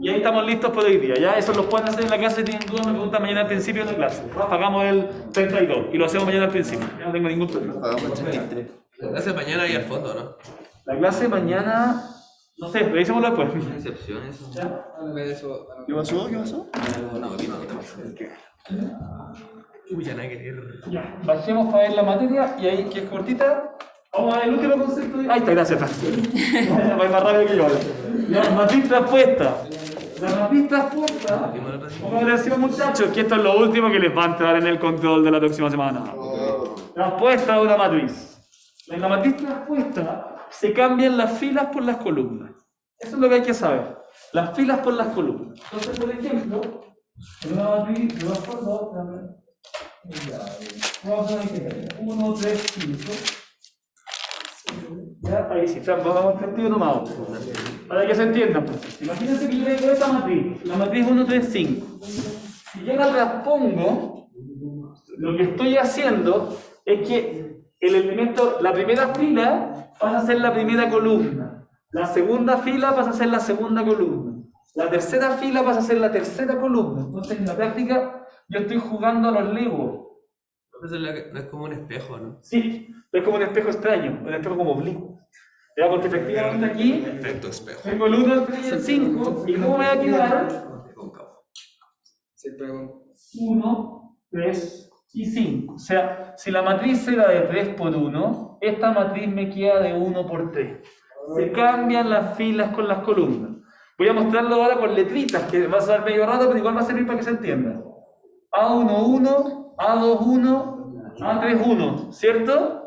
y ahí estamos listos por hoy día. Ya, eso lo pueden hacer en la clase, si tienen dudas me preguntan mañana al principio de la clase. Pagamos el 32 y lo hacemos mañana al principio. Ya no tengo ningún problema.
Pagamos el 33.
La clase de mañana ahí al fondo, ¿no?
La clase de mañana, no sé, revisémoslo después.
Excepciones.
¿Ya?
¿Qué pasó? ¿Qué pasó?
No, aquí no te pasa. Uy, ya nada que leer.
Ya, bajemos para ver la materia y ahí, que es cortita, vamos a ver el último concepto. Ahí está, gracias, Fran. Va más rápido que yo ahora. La matriz traspuesta. La matriz traspuesta. Como decimos, muchachos, que esto es lo último que les va a entrar en el control de la próxima semana. Traspuesta de una matriz. En la matriz traspuesta se cambian las filas por las columnas. Eso es lo que hay que saber. Las filas por las columnas. Entonces, por ejemplo, en una matriz de 2 por 2, vamos a ver 1, 3, 5. Ya, ahí sí, vamos a sentido nomás. Para que se entienda, pues. Imagínense que yo tengo esta matriz, la matriz 1, 3, 5. Si yo la transpongo, lo que estoy haciendo es que el elemento, la primera fila pasa a ser la primera columna, la segunda fila pasa a ser la segunda columna, la tercera fila pasa a ser la tercera columna. Entonces, en la práctica, yo estoy jugando a los Legos.
Entonces no es como un espejo, ¿no?
Sí, es como un espejo extraño, un espejo como oblicuo. ¿Ya? Porque efectivamente aquí
Efecto espejo.
tengo el 1, el 3 y el 5, y ¿cómo me va a quedar? 1, 3 y 5. O sea, si la matriz era de 3 por 1, esta matriz me queda de 1 por 3. Se cambian las filas con las columnas. Voy a mostrarlo ahora con letritas, que va a ser medio rato, pero igual va a servir para que se entienda. A1, 1, A2, 1, A3, 1, ¿cierto?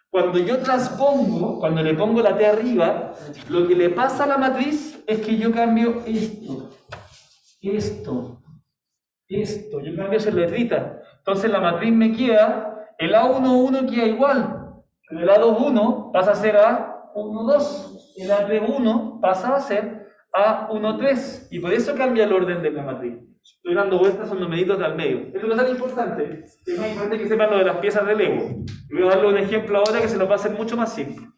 Cuando yo transpongo, cuando le pongo la T arriba, lo que le pasa a la matriz es que yo cambio esto, yo cambio esa letrita. Entonces la matriz me queda, el A1, 1 queda igual, pero el A2, 1 pasa a ser A1, 2, el A3, 1 pasa a ser A1, 3, y por eso cambia el orden de la matriz. Estoy dando vueltas a los numeritos de al medio. Esto es tan importante. Es más importante que sepan lo de las piezas de Lego. Voy a darle un ejemplo ahora que se lo va a hacer mucho más simple.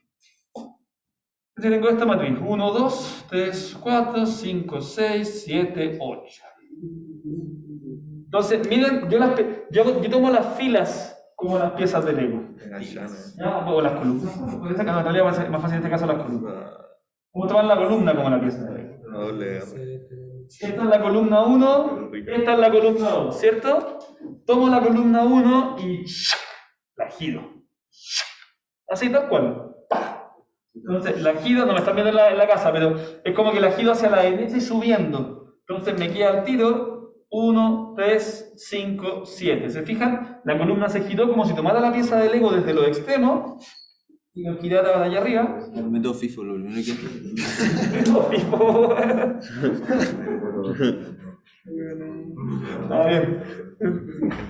Yo tengo esta matriz. 1, 2, 3, 4, 5, 6, 7, 8. Entonces, miren, yo tomo las filas como las piezas de Lego. ¿Ya? O las columnas. Por esa Natalia va a ser más fácil en este caso las columnas. Vamos a tomar la columna como la pieza de Lego. Esta es la columna 1, esta es la columna 2, ¿cierto? Tomo la columna 1 y la giro. Así tal cual. Entonces, la giro, no me están viendo en la casa, pero es como que la giro hacia la derecha y subiendo. Entonces me queda al tiro 1, 3, 5, 7. ¿Se fijan? La columna se giró como si tomara la pieza de Lego desde los extremos y lo girara para allá arriba.
Me meto FIFO, lo primero que...
FIFO. A ver.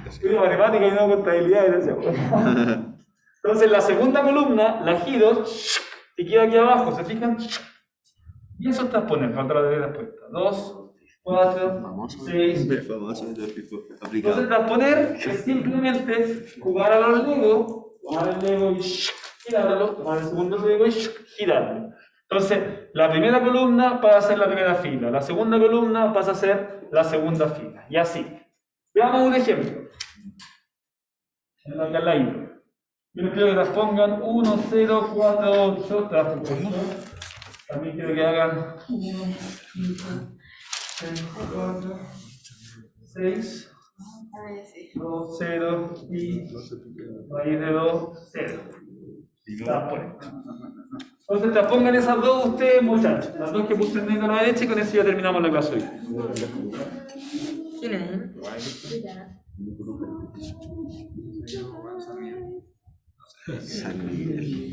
Estudio matemática y no contabilidad, gracias. Entonces la segunda columna la giro y queda aquí abajo, ¿se fijan? Y eso es transponer, falta la derecha respuesta. 2, 4, 6.
El famoso de
Entonces
aplicado.
transponer es simplemente jugar a los Legos, tomar el Lego y girarlo, tomar el segundo Lego y girarlo. Entonces, la primera columna pasa a ser la primera fila, la segunda columna pasa a ser la segunda fila, y así. Veamos un ejemplo. En la calidad. Yo les quiero que transpongan 1, 0, 4, 8, transpongan. También quiero que hagan 1, 5, 6, 4, 6, 2, 0 y raíz de 2, 0. Transponen. Entonces transpongan esas dos ustedes, muchachos. Las dos que puse en negro a la derecha y con eso ya terminamos la clase hoy.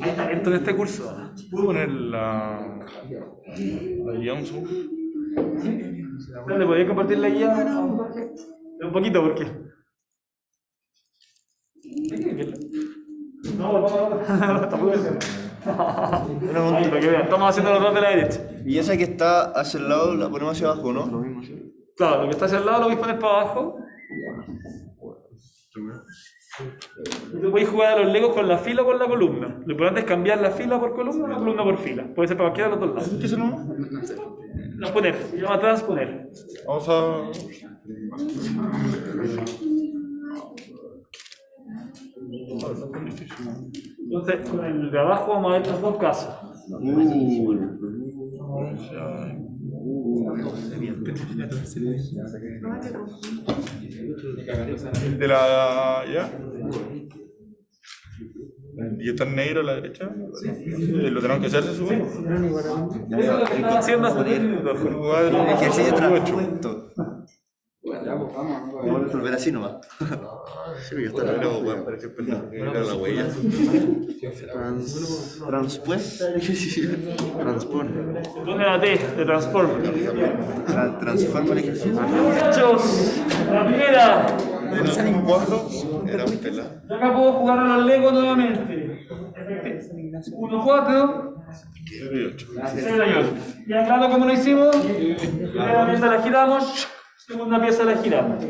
Hay talento en este curso.
¿Puedo poner la guía un zoom?
¿Le podría compartir la guía? Un poquito, ¿por qué? No, tampoco es cierto. Ahí, para que vean, estamos haciendo los dos de la derecha.
Y esa que está hacia el lado la ponemos hacia abajo, ¿no?
Claro, lo que está hacia el lado lo voy a poner para abajo. Y tú puedes jugar a los Legos con la fila o con la columna. Lo importante es cambiar la fila por columna o la columna por fila. Puede ser para cualquiera de los dos lados.
¿Qué es eso, no?
Transponer, se llama transponer.
Vamos a...
Entonces, con el de abajo vamos a ver los dos casos.
El de la... ¿ya? ¿Y está en negro a la derecha? ¿Lo tenemos que hacer, se sube?
Eso es lo que estaba haciendo hace 10 minutos.
Ejercicio transpuesto. Vamos a resolver así nomás. Sí, ya está la luego, bueno, parece que era la huella. Transpuesta. Transpone.
Pone la T de transforme.
Transforma el ejercicio.
Muchachos, la primera.
¿Cuánto? Era un tela.
Yo acá puedo jugar a los Legos nuevamente. 1, 4.
8.
0 y 8. Ya claro cómo lo hicimos. Primera pieza la giramos. Segunda pieza la giramos.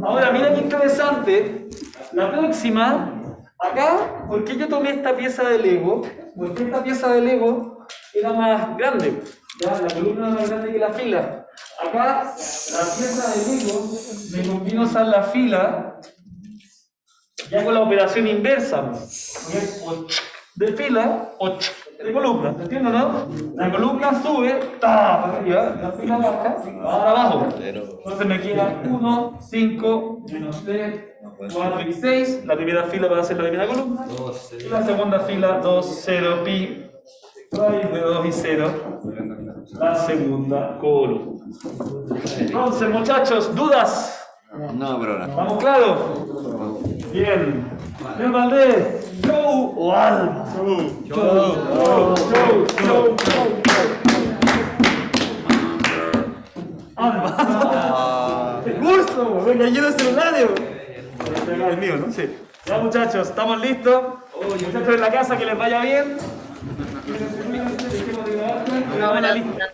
Ahora, mira qué interesante. La próxima, acá, ¿por qué yo tomé esta pieza de Lego? Porque esta pieza de Lego era más grande. ¿Ya? La columna era más grande que la fila. Acá, la pieza de Lego, me convino usar la fila ya con la operación inversa. De fila o de columna, ¿entiendes, no? La columna sube, para arriba, la fila baja, para abajo. Entonces me queda 1, 5, menos 3, 4 y 6. La primera fila va a ser la primera columna. Y la segunda fila, 2, 0, pi, raíz de 2 y 0. La segunda columna. Entonces, muchachos, ¿dudas?
No, pero no.
¿Estamos claros? Bien. Bien, Valdés. Show o alma. Show. Alma. El curso, me cayó los celulares. El mío, ¿no? Sí. Ya, muchachos, ¿estamos listos? Muchachos en la casa, que les vaya bien. Una buena lista.